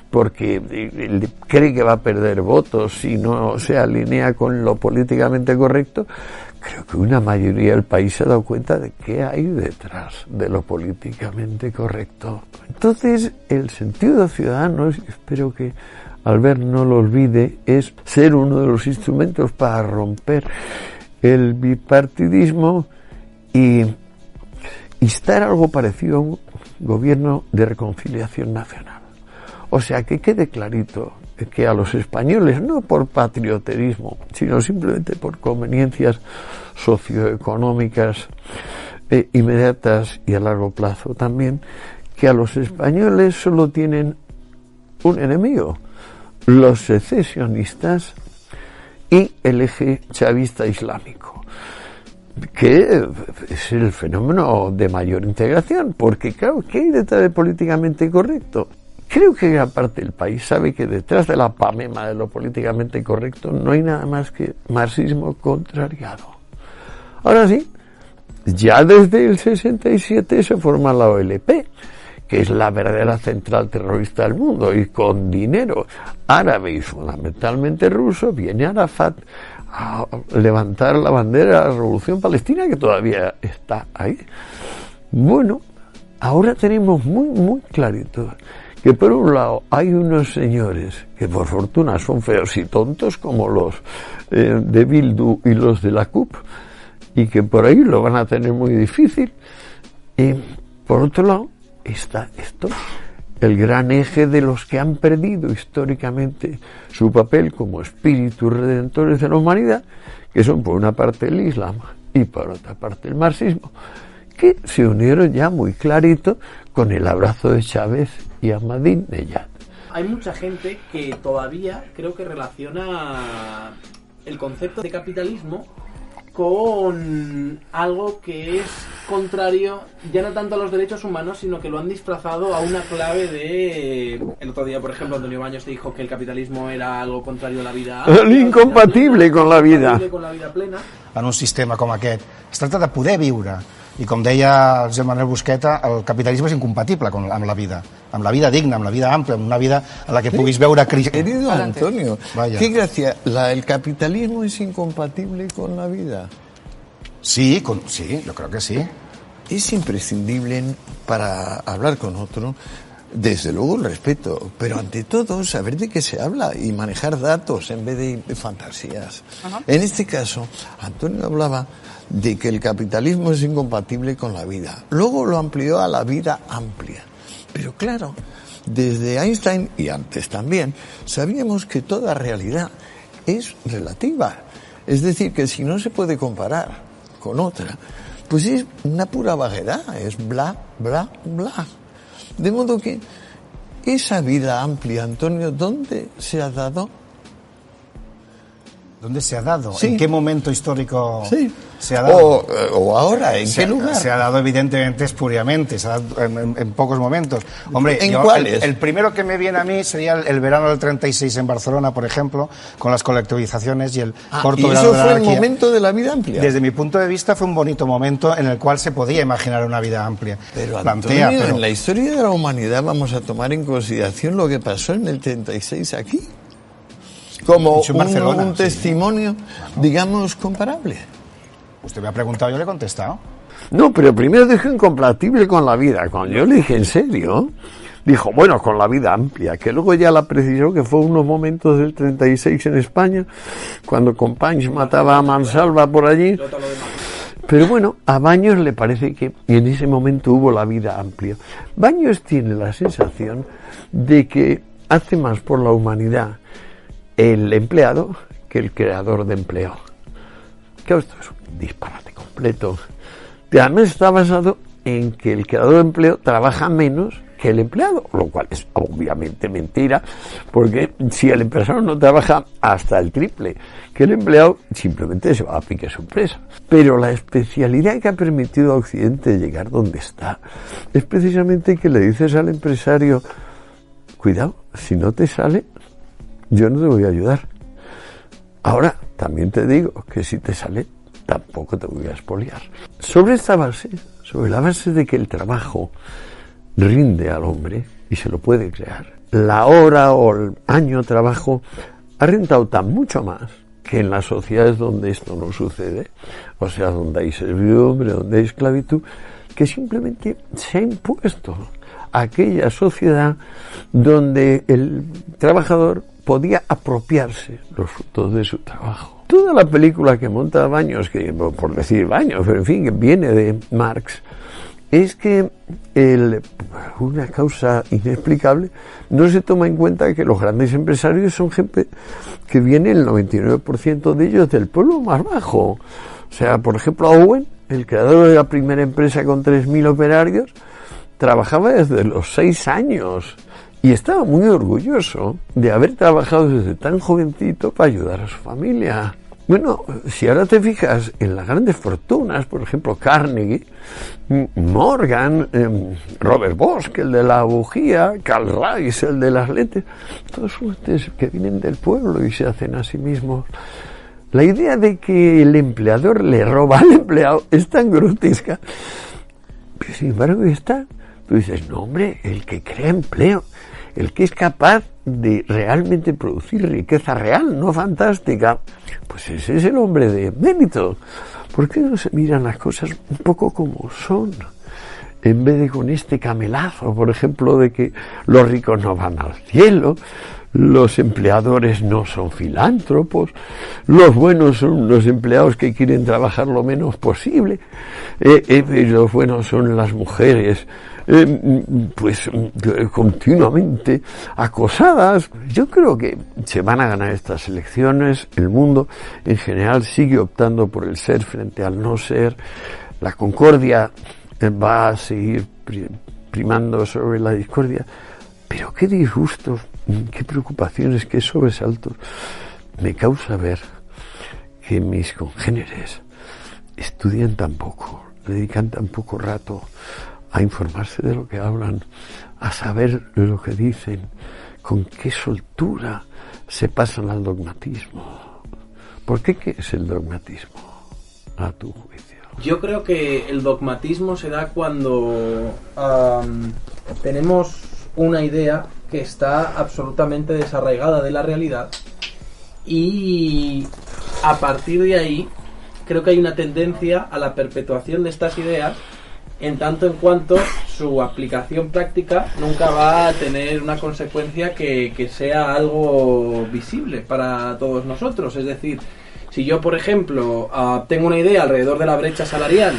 porque él cree que va a perder votos si no se alinea con lo políticamente correcto, creo que una mayoría del país se ha dado cuenta de qué hay detrás de lo políticamente correcto. Entonces, el sentido ciudadano, y espero que Albert no lo olvide, es ser uno de los instrumentos para romper el bipartidismo y instar algo parecido a un gobierno de reconciliación nacional. O sea, que quede clarito que a los españoles, no por patrioterismo, sino simplemente por conveniencias socioeconómicas inmediatas y a largo plazo también, que a los españoles solo tienen un enemigo, los secesionistas y el eje chavista islámico, que es el fenómeno de mayor integración, porque claro, ¿qué hay detrás de políticamente correcto? Creo que gran parte del país sabe que detrás de la pamema de lo políticamente correcto no hay nada más que marxismo contrariado. Ahora sí, ya desde el 67 se forma la OLP, que es la verdadera central terrorista del mundo, y con dinero árabe y fundamentalmente ruso viene Arafat a levantar la bandera de la Revolución Palestina, que todavía está ahí. Bueno, ahora tenemos muy clarito que por un lado hay unos señores que por fortuna son feos y tontos como los de Bildu y los de la CUP, y que por ahí lo van a tener muy difícil, y por otro lado está esto, el gran eje de los que han perdido históricamente su papel como espíritus redentores de la humanidad, que son por una parte el Islam y por otra parte el marxismo, que se unieron ya muy clarito con el abrazo de Chávez y Ahmadinejad. Hay mucha gente que todavía creo que relaciona el concepto de capitalismo con algo que es contrario ya no tanto a los derechos humanos, sino que lo han disfrazado a una clave de... El otro día, por ejemplo, Antonio Baños dijo que el capitalismo era algo contrario a la vida... Incompatible con la vida. Con la vida plena. En un sistema com aquest es tracta de poder viure, i com deia Josep Manuel Busqueta, el capitalisme és incompatible amb la vida digna, amb la vida àmplia, amb una vida en la que puguis veure... Querido Antonio, vaya. Qué gracia, ¿el capitalismo es incompatible con la vida? Sí, yo creo que sí. Es imprescindible para hablar con otro, desde luego el respeto, pero ante todo saber de qué se habla y manejar datos en vez de fantasías. Uh-huh. En este caso, Antonio hablaba de que el capitalismo es incompatible con la vida. Luego lo amplió a la vida amplia. Pero claro, desde Einstein y antes también, sabíamos que toda realidad es relativa. Es decir, que si no se puede comparar con otra, pues es una pura vaguedad, es bla, bla, bla. De modo que esa vida amplia, Antonio, ¿dónde se ha dado? ¿Dónde se ha dado? Sí. ¿En qué momento histórico Sí. se ha dado? O ahora, ¿en qué lugar? Se ha dado evidentemente espuriamente, se ha dado en pocos momentos. Hombre, ¿En cuáles? El primero que me viene a mí sería el verano del 36 en Barcelona, por ejemplo, con las colectivizaciones y el corto ¿Y verano eso de la fue el anarquía. momento de la vida amplia? Desde mi punto de vista fue un bonito momento en el cual se podía imaginar una vida amplia. Pero, Plantea, Antonio, pero en la historia de la humanidad vamos a tomar en consideración lo que pasó en el 36 aquí. Como Dicho en Barcelona, un sí. testimonio, digamos, comparable. usted me ha preguntado, yo le he contestado. No, pero primero dijo incompatible con la vida. Cuando yo le dije, ¿en serio? Dijo, bueno, con la vida amplia, que luego ya la precisó que fue unos momentos del 36 en España, cuando Companys mataba a Mansalva por allí. Pero bueno, a Baños le parece que en ese momento hubo la vida amplia. Baños tiene la sensación de que hace más por la humanidad el empleado que el creador de empleo. Claro, esto es un disparate completo. Y además está basado en que el creador de empleo trabaja menos que el empleado, lo cual es obviamente mentira, porque si el empresario no trabaja hasta el triple que el empleado, simplemente se va a pique su empresa. Pero la especialidad que ha permitido a Occidente llegar donde está es precisamente que le dices al empresario, cuidado, si no te sale, yo no te voy a ayudar. Ahora, también te digo que si te sale, tampoco te voy a expoliar. Sobre esta base, sobre la base de que el trabajo rinde al hombre y se lo puede crear, la hora o el año de trabajo ha rentado tan mucho más que en las sociedades donde esto no sucede, o sea, donde hay servidumbre, donde hay esclavitud, que simplemente se ha impuesto aquella sociedad donde el trabajador podía apropiarse los frutos de su trabajo. Toda la película que monta Baños, que por decir Baños, pero en fin, que viene de Marx, es que una causa inexplicable no se toma en cuenta que los grandes empresarios son gente que viene el 99% de ellos del pueblo más bajo. O sea, por ejemplo, Owen, el creador de la primera empresa con 3.000 operarios, trabajaba desde los 6 años y estaba muy orgulloso de haber trabajado desde tan jovencito para ayudar a su familia. Bueno, si ahora te fijas en las grandes fortunas, por ejemplo, Carnegie, Morgan, Robert Bosch, el de la bujía, Karl Rice, el de las lentes, todos son ustedes que vienen del pueblo y se hacen a sí mismos. La idea de que el empleador le roba al empleado es tan grotesca, pero sin embargo está. Tú dices, no hombre, el que crea empleo, el que es capaz de realmente producir riqueza real, no fantástica, pues ese es el hombre de mérito. ¿Por qué no se miran las cosas un poco como son? En vez de con este camelazo, por ejemplo, de que los ricos no van al cielo, los empleadores no son filántropos, los buenos son los empleados que quieren trabajar lo menos posible, los buenos son las mujeres pues continuamente acosadas. Yo creo que se van a ganar estas elecciones. El mundo en general sigue optando por el ser frente al no ser. La concordia va a seguir primando sobre la discordia. Pero qué disgustos, qué preocupaciones, qué sobresaltos me causa ver que mis congéneres estudian tan poco, dedican tan poco rato a informarse de lo que hablan, a saber lo que dicen, con qué soltura se pasan al dogmatismo. ¿Por qué? ¿Qué es el dogmatismo, a tu juicio? Yo creo que el dogmatismo se da cuando tenemos una idea que está absolutamente desarraigada de la realidad y a partir de ahí creo que hay una tendencia a la perpetuación de estas ideas en tanto en cuanto su aplicación práctica nunca va a tener una consecuencia que sea algo visible para todos nosotros. Es decir, si yo, por ejemplo, tengo una idea alrededor de la brecha salarial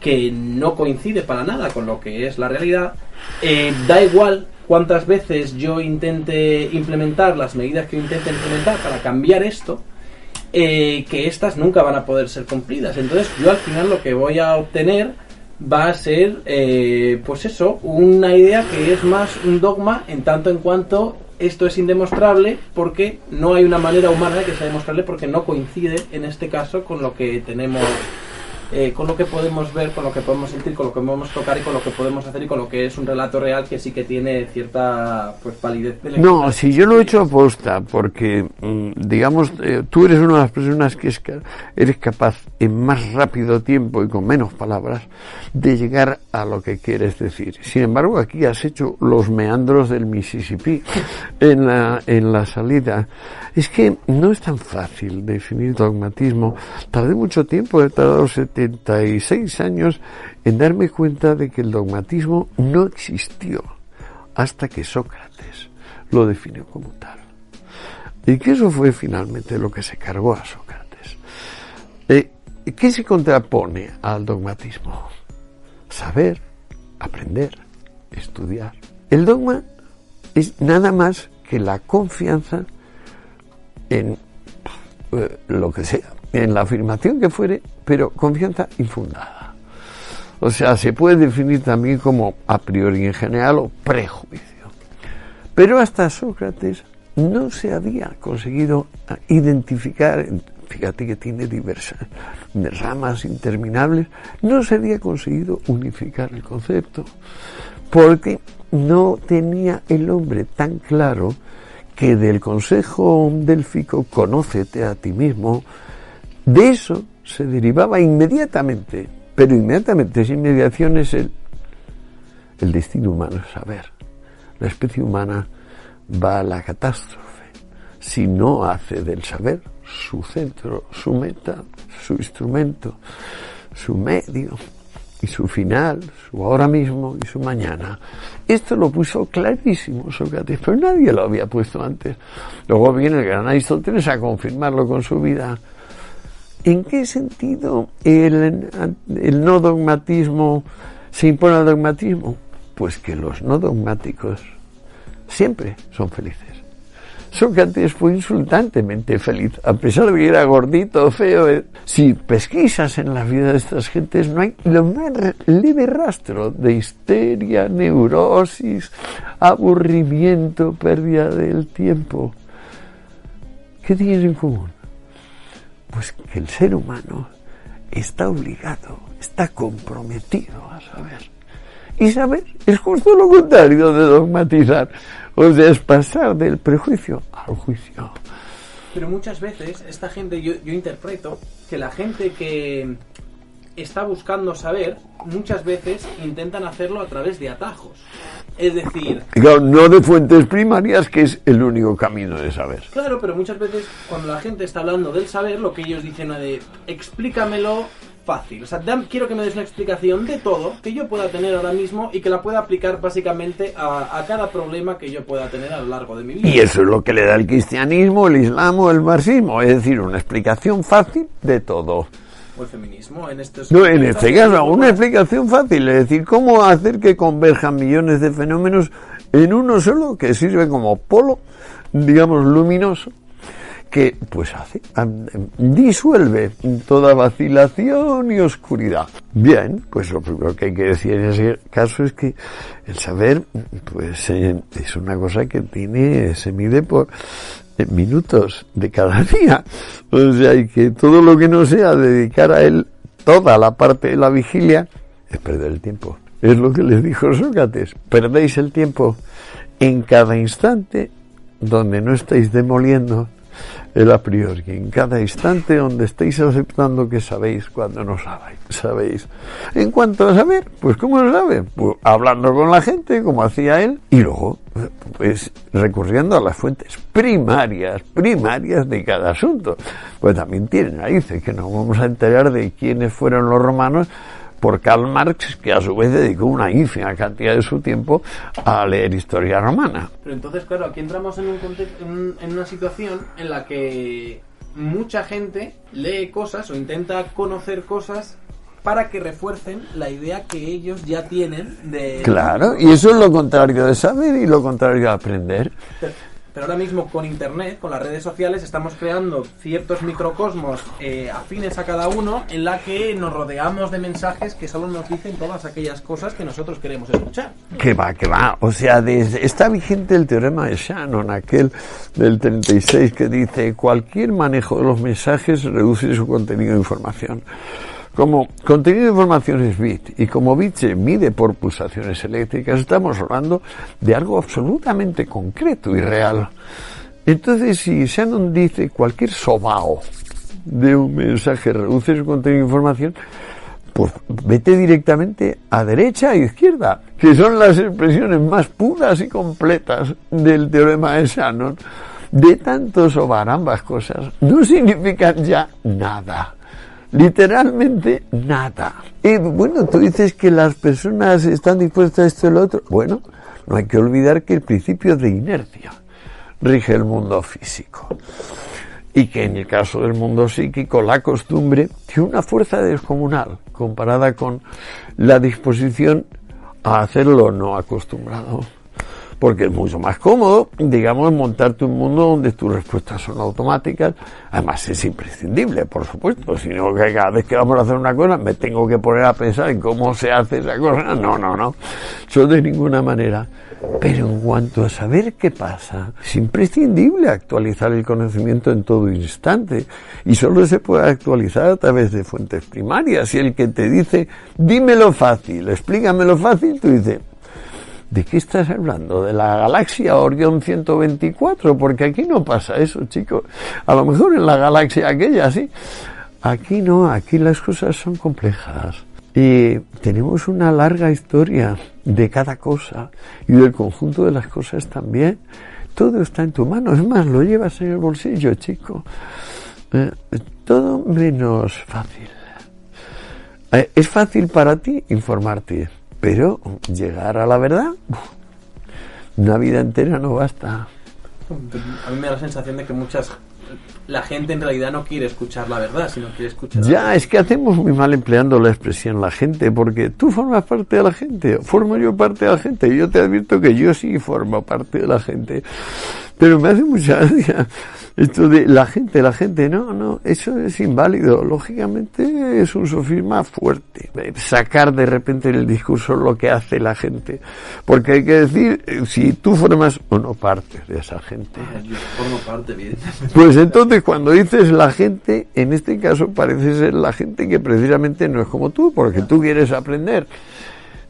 que no coincide para nada con lo que es la realidad, da igual cuántas veces yo intente implementar las medidas que intente implementar para cambiar esto, que estas nunca van a poder ser cumplidas. Entonces yo al final lo que voy a obtener va a ser, pues eso, una idea que es más un dogma en tanto en cuanto esto es indemostrable porque no hay una manera humana de que sea demostrable, porque no coincide en este caso con lo que tenemos, con lo que podemos ver, con lo que podemos sentir, con lo que podemos tocar y con lo que podemos hacer y con lo que es un relato real que sí que tiene cierta validez. No, si yo lo he hecho aposta, porque digamos, tú eres una de las personas que eres capaz en más rápido tiempo y con menos palabras de llegar a lo que quieres decir. Sin embargo, aquí has hecho los meandros del Mississippi en la salida. Es que no es tan fácil definir dogmatismo. Tardé mucho tiempo, he tardado 76 años en darme cuenta de que el dogmatismo no existió hasta que Sócrates lo definió como tal. Y que eso fue finalmente lo que se cargó a Sócrates. ¿Qué se contrapone al dogmatismo? Saber, aprender, estudiar. El dogma es nada más que la confianza en lo que sea, en la afirmación que fuere, pero confianza infundada. O sea, se puede definir también como a priori en general o prejuicio. Pero hasta Sócrates no se había conseguido identificar, fíjate que tiene diversas ramas interminables, no se había conseguido unificar el concepto, porque no tenía el hombre tan claro que del consejo délfico, conócete a ti mismo, de eso se derivaba inmediatamente, pero inmediatamente, sin mediaciones, el destino humano, es saber. La especie humana va a la catástrofe si no hace del saber su centro, su meta, su instrumento, su medio y su final, su ahora mismo y su mañana. Esto lo puso clarísimo Sócrates, pero nadie lo había puesto antes. Luego viene el gran Aristóteles a confirmarlo con su vida. ¿En qué sentido el no dogmatismo se impone al dogmatismo? Pues que los no dogmáticos siempre son felices. Sócrates fue insultantemente feliz, a pesar de que era gordito, feo. Si pesquisas en la vida de estas gentes, no hay lo más leve rastro de histeria, neurosis, aburrimiento, pérdida del tiempo. ¿Qué tienen en común? Pues que el ser humano está obligado, está comprometido a saber. Y saber es justo lo contrario de dogmatizar. O sea, es pasar del prejuicio al juicio. Pero muchas veces esta gente, yo interpreto que la gente que está buscando saber, muchas veces intentan hacerlo a través de atajos. Es decir... Claro, no de fuentes primarias, que es el único camino de saber. Claro, pero muchas veces cuando la gente está hablando del saber, lo que ellos dicen es de explícamelo fácil. O sea, quiero que me des una explicación de todo que yo pueda tener ahora mismo y que la pueda aplicar básicamente a cada problema que yo pueda tener a lo largo de mi vida. Y eso es lo que le da el cristianismo, el islam o el marxismo, es decir, una explicación fácil de todo. O el feminismo, en este caso, una explicación fácil, es decir, cómo hacer que converjan millones de fenómenos en uno solo que sirve como polo, digamos, luminoso, que pues disuelve toda vacilación y oscuridad. Bien, pues lo primero que hay que decir en ese caso es que el saber pues es una cosa que se mide por minutos de cada día. O sea, y que todo lo que no sea dedicar a él toda la parte de la vigilia es perder el tiempo. Es lo que les dijo Sócrates, perdéis el tiempo en cada instante donde no estáis demoliendo el a priori, en cada instante donde estáis aceptando que sabéis cuando no sabéis. En cuanto a saber, pues ¿cómo lo sabe? Pues hablando con la gente, como hacía él, y luego pues recurriendo a las fuentes primarias de cada asunto. Pues también tienen raíces, que nos vamos a enterar de quiénes fueron los romanos por Karl Marx, que a su vez dedicó una ínfima cantidad de su tiempo a leer historia romana. Pero entonces, claro, aquí entramos en en una situación en la que mucha gente lee cosas o intenta conocer cosas para que refuercen la idea que ellos ya tienen de... Claro, y eso es lo contrario de saber y lo contrario de aprender. pero ahora mismo con internet, con las redes sociales, estamos creando ciertos microcosmos afines a cada uno, en la que nos rodeamos de mensajes que solo nos dicen todas aquellas cosas que nosotros queremos escuchar. Que va. O sea, está vigente el teorema de Shannon, aquel del 36, que dice: cualquier manejo de los mensajes reduce su contenido de información. Como contenido de información es bit, y como bit se mide por pulsaciones eléctricas, estamos hablando de algo absolutamente concreto y real. Entonces, si Shannon dice cualquier sobao de un mensaje reduce su contenido de información, pues vete directamente a derecha e izquierda, que son las expresiones más puras y completas del teorema de Shannon. De tanto sobar ambas cosas, no significan ya nada. Literalmente nada. Y bueno, tú dices que las personas están dispuestas a esto y lo otro. Bueno, no hay que olvidar que el principio de inercia rige el mundo físico. Y que en el caso del mundo psíquico, la costumbre tiene una fuerza descomunal comparada con la disposición a hacerlo no acostumbrado. Porque es mucho más cómodo, digamos, montarte un mundo donde tus respuestas son automáticas. Además es imprescindible, por supuesto, sino que cada vez que vamos a hacer una cosa me tengo que poner a pensar en cómo se hace esa cosa. No, eso de ninguna manera. Pero en cuanto a saber qué pasa, es imprescindible actualizar el conocimiento en todo instante, y solo se puede actualizar a través de fuentes primarias. Y el que te dice, dímelo fácil, explícamelo fácil, tú dices, ¿de qué estás hablando? ¿De la galaxia Orión 124? Porque aquí no pasa eso, chicos. A lo mejor en la galaxia aquella, sí. Aquí no, aquí las cosas son complejas. Y tenemos una larga historia de cada cosa y del conjunto de las cosas también. Todo está en tu mano. Es más, lo llevas en el bolsillo, chico. Todo menos fácil. Es fácil para ti informarte, pero llegar a la verdad, una vida entera no basta. A mí me da la sensación de que la gente en realidad no quiere escuchar la verdad, sino quiere escuchar... Ya, es que hacemos muy mal empleando la expresión la gente, porque tú formas parte de la gente, formo yo parte de la gente, y yo te advierto que yo sí formo parte de la gente. Pero me hace mucha gracia esto de la gente, no, eso es inválido. Lógicamente es un sofisma fuerte, sacar de repente en el discurso lo que hace la gente, porque hay que decir si tú formas o no parte de esa gente. Yo formo parte, bien. Pues entonces cuando dices la gente, en este caso parece ser la gente que precisamente no es como tú, porque tú quieres aprender.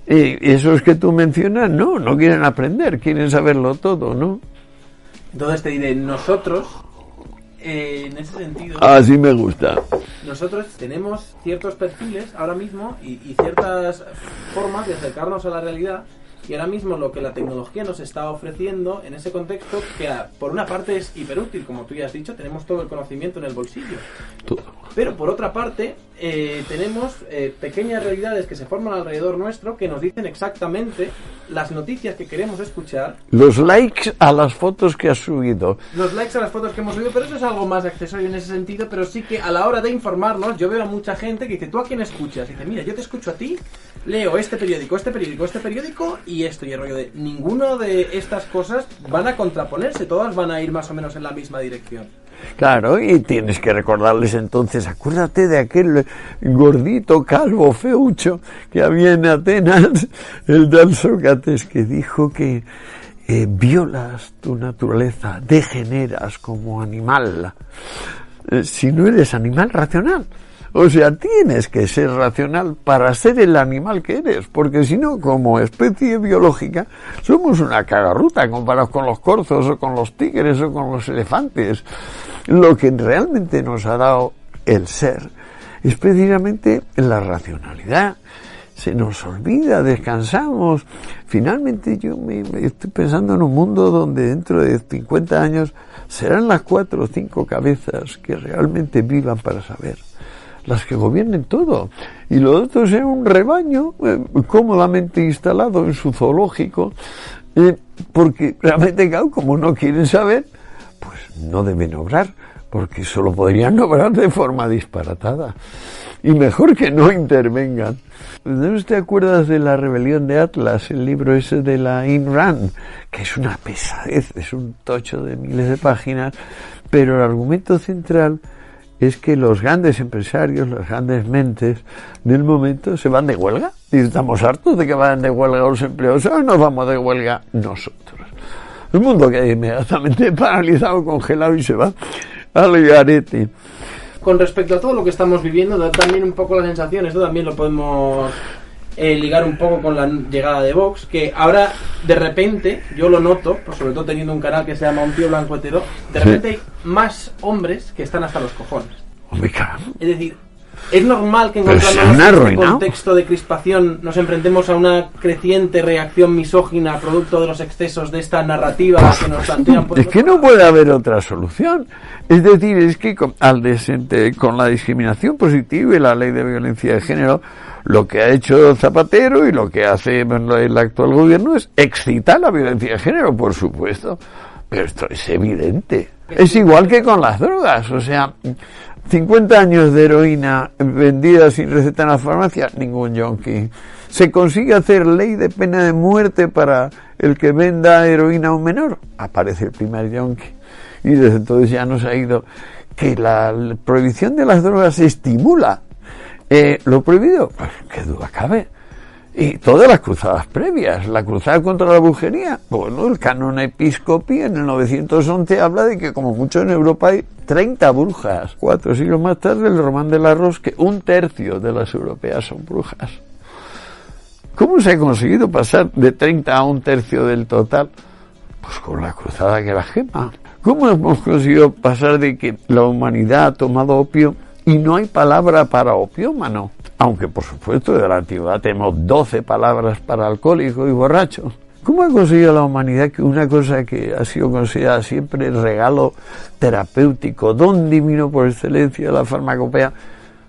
Y esos que tú mencionas, no quieren aprender, quieren saberlo todo, ¿no? Entonces te diré, nosotros, en ese sentido... Así me gusta. Nosotros tenemos ciertos perfiles ahora mismo y ciertas formas de acercarnos a la realidad, y ahora mismo lo que la tecnología nos está ofreciendo en ese contexto, que por una parte es hiperútil, como tú ya has dicho, tenemos todo el conocimiento en el bolsillo. Todo. Pero por otra parte, tenemos pequeñas realidades que se forman alrededor nuestro que nos dicen exactamente las noticias que queremos escuchar. Los likes a las fotos que has subido. Los likes a las fotos que hemos subido, pero eso es algo más accesorio en ese sentido, pero sí que a la hora de informarnos, yo veo a mucha gente que dice, ¿tú a quién escuchas? Y dice, mira, yo te escucho a ti, leo este periódico, y esto, y el rollo de ninguno de estas cosas van a contraponerse, todas van a ir más o menos en la misma dirección. Claro, y tienes que recordarles entonces, acuérdate de aquel gordito, calvo, feucho que había en Atenas, el tal Sócrates, que dijo que violas tu naturaleza, degeneras como animal, si no eres animal racional. O sea, tienes que ser racional para ser el animal que eres, porque si no, como especie biológica, somos una cagarruta comparados con los corzos o con los tigres o con los elefantes. Lo que realmente nos ha dado el ser es precisamente la racionalidad. Se nos olvida, descansamos. Finalmente yo me estoy pensando en un mundo donde dentro de 50 años serán las 4 o 5 cabezas que realmente vivan para saber, las que gobiernen todo, y lo otro sea un rebaño cómodamente instalado en su zoológico, porque realmente, claro, como no quieren saber, pues no deben obrar, porque solo podrían obrar de forma disparatada. y mejor que no intervengan. ¿No te acuerdas de La rebelión de Atlas, el libro ese de la Ayn Rand? Que es una pesadez, es un tocho de miles de páginas, pero el argumento central es que los grandes empresarios, las grandes mentes del momento se van de huelga. Y estamos hartos de que vayan de huelga los empleados. Ahora nos vamos de huelga nosotros. El mundo queda inmediatamente paralizado, congelado y se va al garete. Con respecto a todo lo que estamos viviendo, da también un poco la sensación, esto también lo podemos ligar un poco con la llegada de Vox, que ahora de repente, yo lo noto, pues sobre todo teniendo un canal que se llama Un Tío Blanco Hetero, de repente hay más hombres que están hasta los cojones. Es decir, es normal que encontrándonos en este contexto de crispación nos enfrentemos a una creciente reacción misógina producto de los excesos de esta narrativa que nos plantean. Es que no puede haber otra solución. Es decir, es que con la discriminación positiva y la ley de violencia de género, lo que ha hecho Zapatero y lo que hace el actual gobierno es excitar la violencia de género, por supuesto. Pero esto es evidente. Es igual que con las drogas, o sea, 50 años de heroína vendida sin receta en la farmacia, ningún yonki. Se consigue hacer ley de pena de muerte para el que venda heroína a un menor, aparece el primer yonki. Y desde entonces ya nos ha ido que la prohibición de las drogas estimula lo prohibido, pues qué duda cabe. Y todas las cruzadas previas, la cruzada contra la brujería, bueno, el canon Episcopi en el 911 habla de que como mucho en Europa hay 30 brujas. 4 siglos más tarde el Román del Arroz, que 1/3 de las europeas son brujas. ¿Cómo se ha conseguido pasar de 30 a 1/3 del total? Pues con la cruzada que la gema. ¿Cómo hemos conseguido pasar de que la humanidad ha tomado opio y no hay palabra para opiómano? Aunque, por supuesto, de la antigüedad tenemos 12 palabras para alcohólico y borracho. ¿Cómo ha conseguido la humanidad que una cosa que ha sido considerada siempre regalo terapéutico, don divino por excelencia de la farmacopea,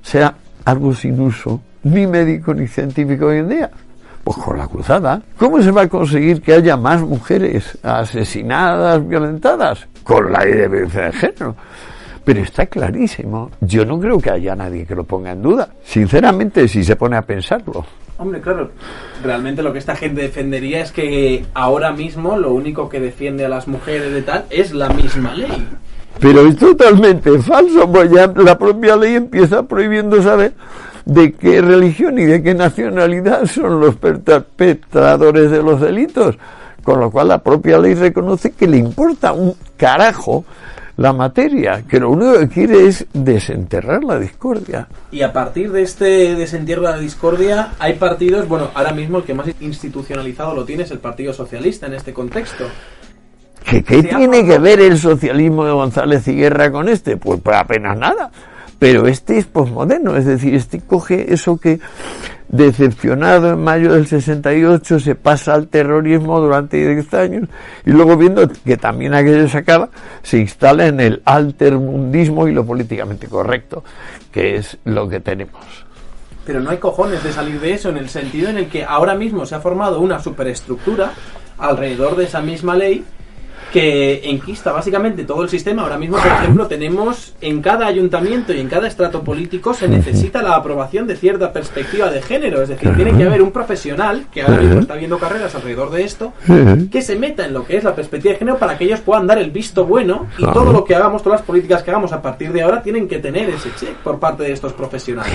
sea algo sin uso, ni médico ni científico hoy en día? Pues con la cruzada. ¿Cómo se va a conseguir que haya más mujeres asesinadas, violentadas? Con la ley de violencia de género. Pero está clarísimo. Yo no creo que haya nadie que lo ponga en duda. Sinceramente, si se pone a pensarlo. Hombre, claro. Realmente lo que esta gente defendería es que ahora mismo lo único que defiende a las mujeres de tal es la misma ley. Pero es totalmente falso, pues ya la propia ley empieza prohibiendo saber de qué religión y de qué nacionalidad son los perpetradores de los delitos. Con lo cual la propia ley reconoce que le importa un carajo la materia, que lo único que quiere es desenterrar la discordia. Y a partir de este desentierro de la discordia hay partidos, bueno, ahora mismo el que más institucionalizado lo tiene es el Partido Socialista en este contexto. ¿Qué tiene que ver el socialismo de González y Guerra con este? Pues apenas nada. Pero este es posmoderno, es decir, este coge eso que, decepcionado en mayo del 68, se pasa al terrorismo durante 10 años y luego, viendo que también aquello se acaba, se instala en el altermundismo y lo políticamente correcto, que es lo que tenemos. Pero no hay cojones de salir de eso, en el sentido en el que ahora mismo se ha formado una superestructura alrededor de esa misma ley que enquista básicamente todo el sistema. Ahora mismo, por ejemplo, tenemos en cada ayuntamiento y en cada estrato político se necesita la aprobación de cierta perspectiva de género, es decir, tiene que haber un profesional que ahora mismo está viendo carreras alrededor de esto, que se meta en lo que es la perspectiva de género para que ellos puedan dar el visto bueno, y todo lo que hagamos, todas las políticas que hagamos a partir de ahora tienen que tener ese check por parte de estos profesionales.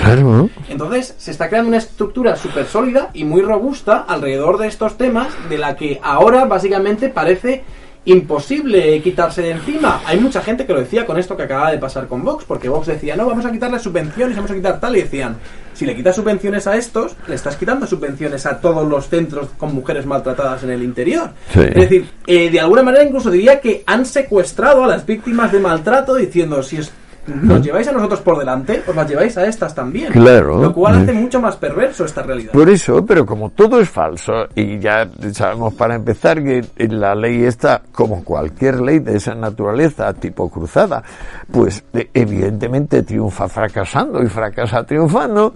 Entonces se está creando una estructura súper sólida y muy robusta alrededor de estos temas, de la que ahora básicamente parece imposible quitarse de encima. Hay mucha gente que lo decía con esto que acaba de pasar con Vox, porque Vox decía, no, vamos a quitarle subvenciones, vamos a quitar tal, y decían, si le quitas subvenciones a estos, le estás quitando subvenciones a todos los centros con mujeres maltratadas en el interior. Sí. Es decir, de alguna manera incluso diría que han secuestrado a las víctimas de maltrato, diciendo, si nos lleváis a nosotros por delante, os las lleváis a estas también. Claro. Lo cual hace mucho más perverso esta realidad. Por eso, pero como todo es falso, y ya sabemos para empezar que la ley está, como cualquier ley de esa naturaleza, tipo cruzada, pues evidentemente triunfa fracasando y fracasa triunfando,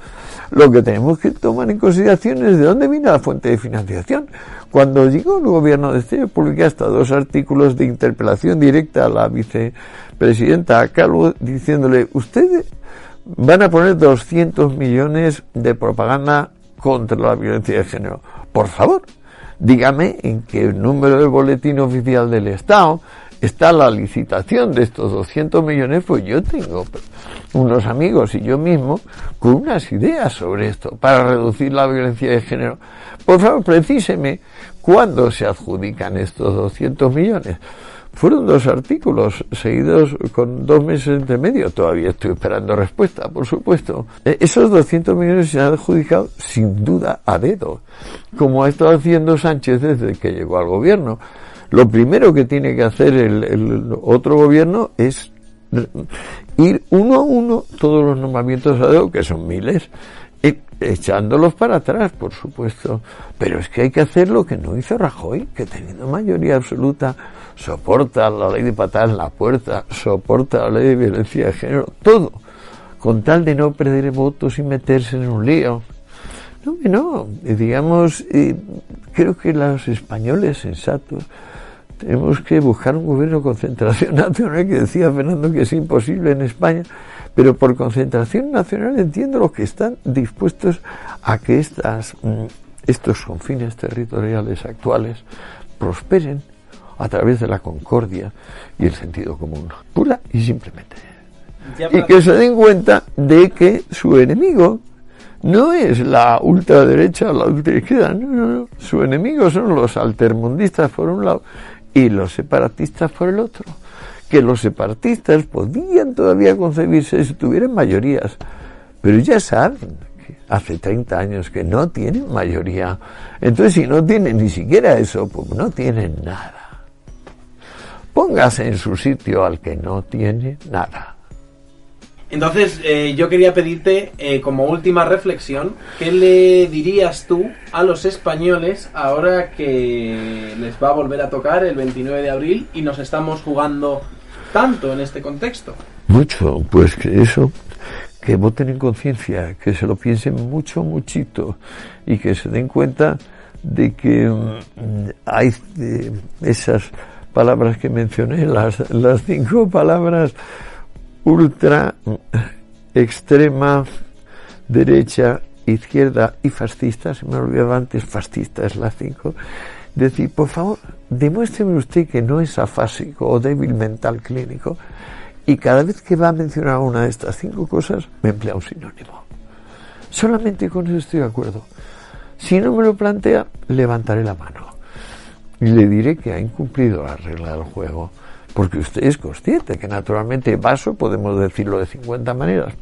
lo que tenemos que tomar en consideración es de dónde viene la fuente de financiación. Cuando llegó el gobierno de este, publiqué hasta 2 artículos de interpelación directa a la vicepresidenta Calvo, diciéndole, usted van a poner 200 millones de propaganda contra la violencia de género. Por favor, dígame en qué número del boletín oficial del Estado está la licitación de estos 200 millones, pues yo tengo unos amigos y yo mismo con unas ideas sobre esto para reducir la violencia de género. Por favor, precíseme cuándo se adjudican estos 200 millones. Fueron 2 artículos seguidos con 2 meses entre medio. Todavía estoy esperando respuesta, por supuesto. Esos 200 millones se han adjudicado sin duda a dedo, como ha estado haciendo Sánchez desde que llegó al gobierno. Lo primero que tiene que hacer el otro gobierno es ir uno a uno todos los nombramientos a dedo, que son miles, echándolos para atrás, por supuesto. Pero es que hay que hacer lo que no hizo Rajoy, que teniendo mayoría absoluta soporta la ley de patadas en la puerta, soporta la ley de violencia de género, todo, con tal de no perder votos y meterse en un lío. No, digamos, creo que los españoles sensatos tenemos que buscar un gobierno de concentración nacional, que decía Fernando que es imposible en España, pero por concentración nacional entiendo los que están dispuestos a que estos confines territoriales actuales prosperen a través de la concordia y el sentido común, pura y simplemente. Y que se den cuenta de que su enemigo no es la ultraderecha o la ultraizquierda, no. Su enemigo son los altermundistas por un lado y los separatistas por el otro. Que los separatistas podían todavía concebirse si tuvieran mayorías, pero ya saben que hace 30 años que no tienen mayoría. Entonces, si no tienen ni siquiera eso, pues no tienen nada. Póngase en su sitio al que no tiene nada. Entonces, yo quería pedirte, como última reflexión, ¿qué le dirías tú a los españoles ahora que les va a volver a tocar el 29 de abril y nos estamos jugando tanto en este contexto? Mucho, pues que voten en conciencia, que se lo piensen muchito y que se den cuenta de que hay esas palabras que mencioné, las 5 palabras: ultra, extrema, derecha, izquierda y fascista. Se me olvidaba antes, fascista es la 5. Decir, por favor, demuéstreme usted que no es afásico o débil mental clínico, y cada vez que va a mencionar una de estas 5 cosas me emplea un sinónimo. Solamente con eso estoy de acuerdo. Si no me lo plantea, levantaré la mano y le diré que ha incumplido la regla del juego, porque usted es consciente que naturalmente vaso podemos decirlo de 50 maneras.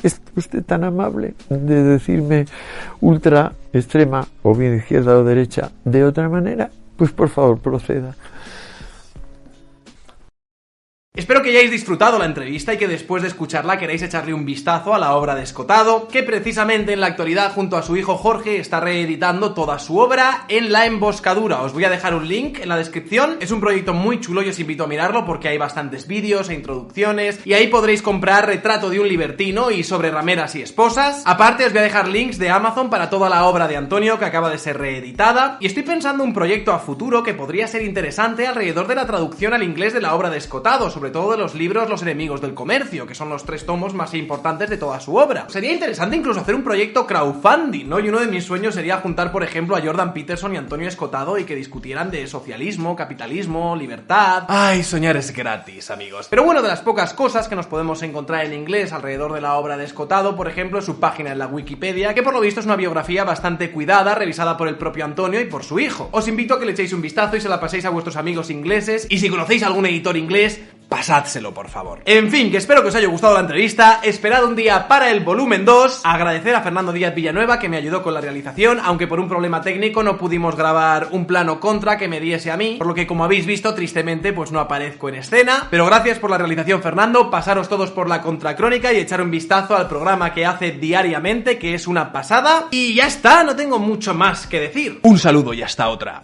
¿Es usted tan amable de decirme ultra, extrema o bien izquierda o derecha de otra manera? Pues por favor proceda. Espero que hayáis disfrutado la entrevista y que después de escucharla queráis echarle un vistazo a la obra de Escotado, que precisamente en la actualidad junto a su hijo Jorge está reeditando toda su obra en La Emboscadura. Os voy a dejar un link en la descripción. Es un proyecto muy chulo y os invito a mirarlo porque hay bastantes vídeos e introducciones y ahí podréis comprar Retrato de un libertino y Sobre rameras y esposas. Aparte os voy a dejar links de Amazon para toda la obra de Antonio que acaba de ser reeditada, y estoy pensando un proyecto a futuro que podría ser interesante alrededor de la traducción al inglés de la obra de Escotado, sobre todo de los libros Los enemigos del comercio, que son los 3 tomos más importantes de toda su obra. Sería interesante incluso hacer un proyecto crowdfunding, ¿no? Y uno de mis sueños sería juntar, por ejemplo, a Jordan Peterson y Antonio Escotado y que discutieran de socialismo, capitalismo, libertad. Ay, soñar es gratis, amigos. Pero bueno, de las pocas cosas que nos podemos encontrar en inglés alrededor de la obra de Escotado, por ejemplo, su página en la Wikipedia, que por lo visto es una biografía bastante cuidada, revisada por el propio Antonio y por su hijo. Os invito a que le echéis un vistazo y se la paséis a vuestros amigos ingleses, y si conocéis a algún editor inglés, pasádselo, por favor. En fin, que espero que os haya gustado la entrevista. Esperad un día para el volumen 2. Agradecer a Fernando Díaz Villanueva, que me ayudó con la realización, aunque por un problema técnico no pudimos grabar un plano contra que me diese a mí, por lo que, como habéis visto, tristemente pues no aparezco en escena. Pero gracias por la realización, Fernando. Pasaros todos por la Contracrónica y echar un vistazo al programa que hace diariamente, que es una pasada. Y ya está, no tengo mucho más que decir. Un saludo y hasta otra.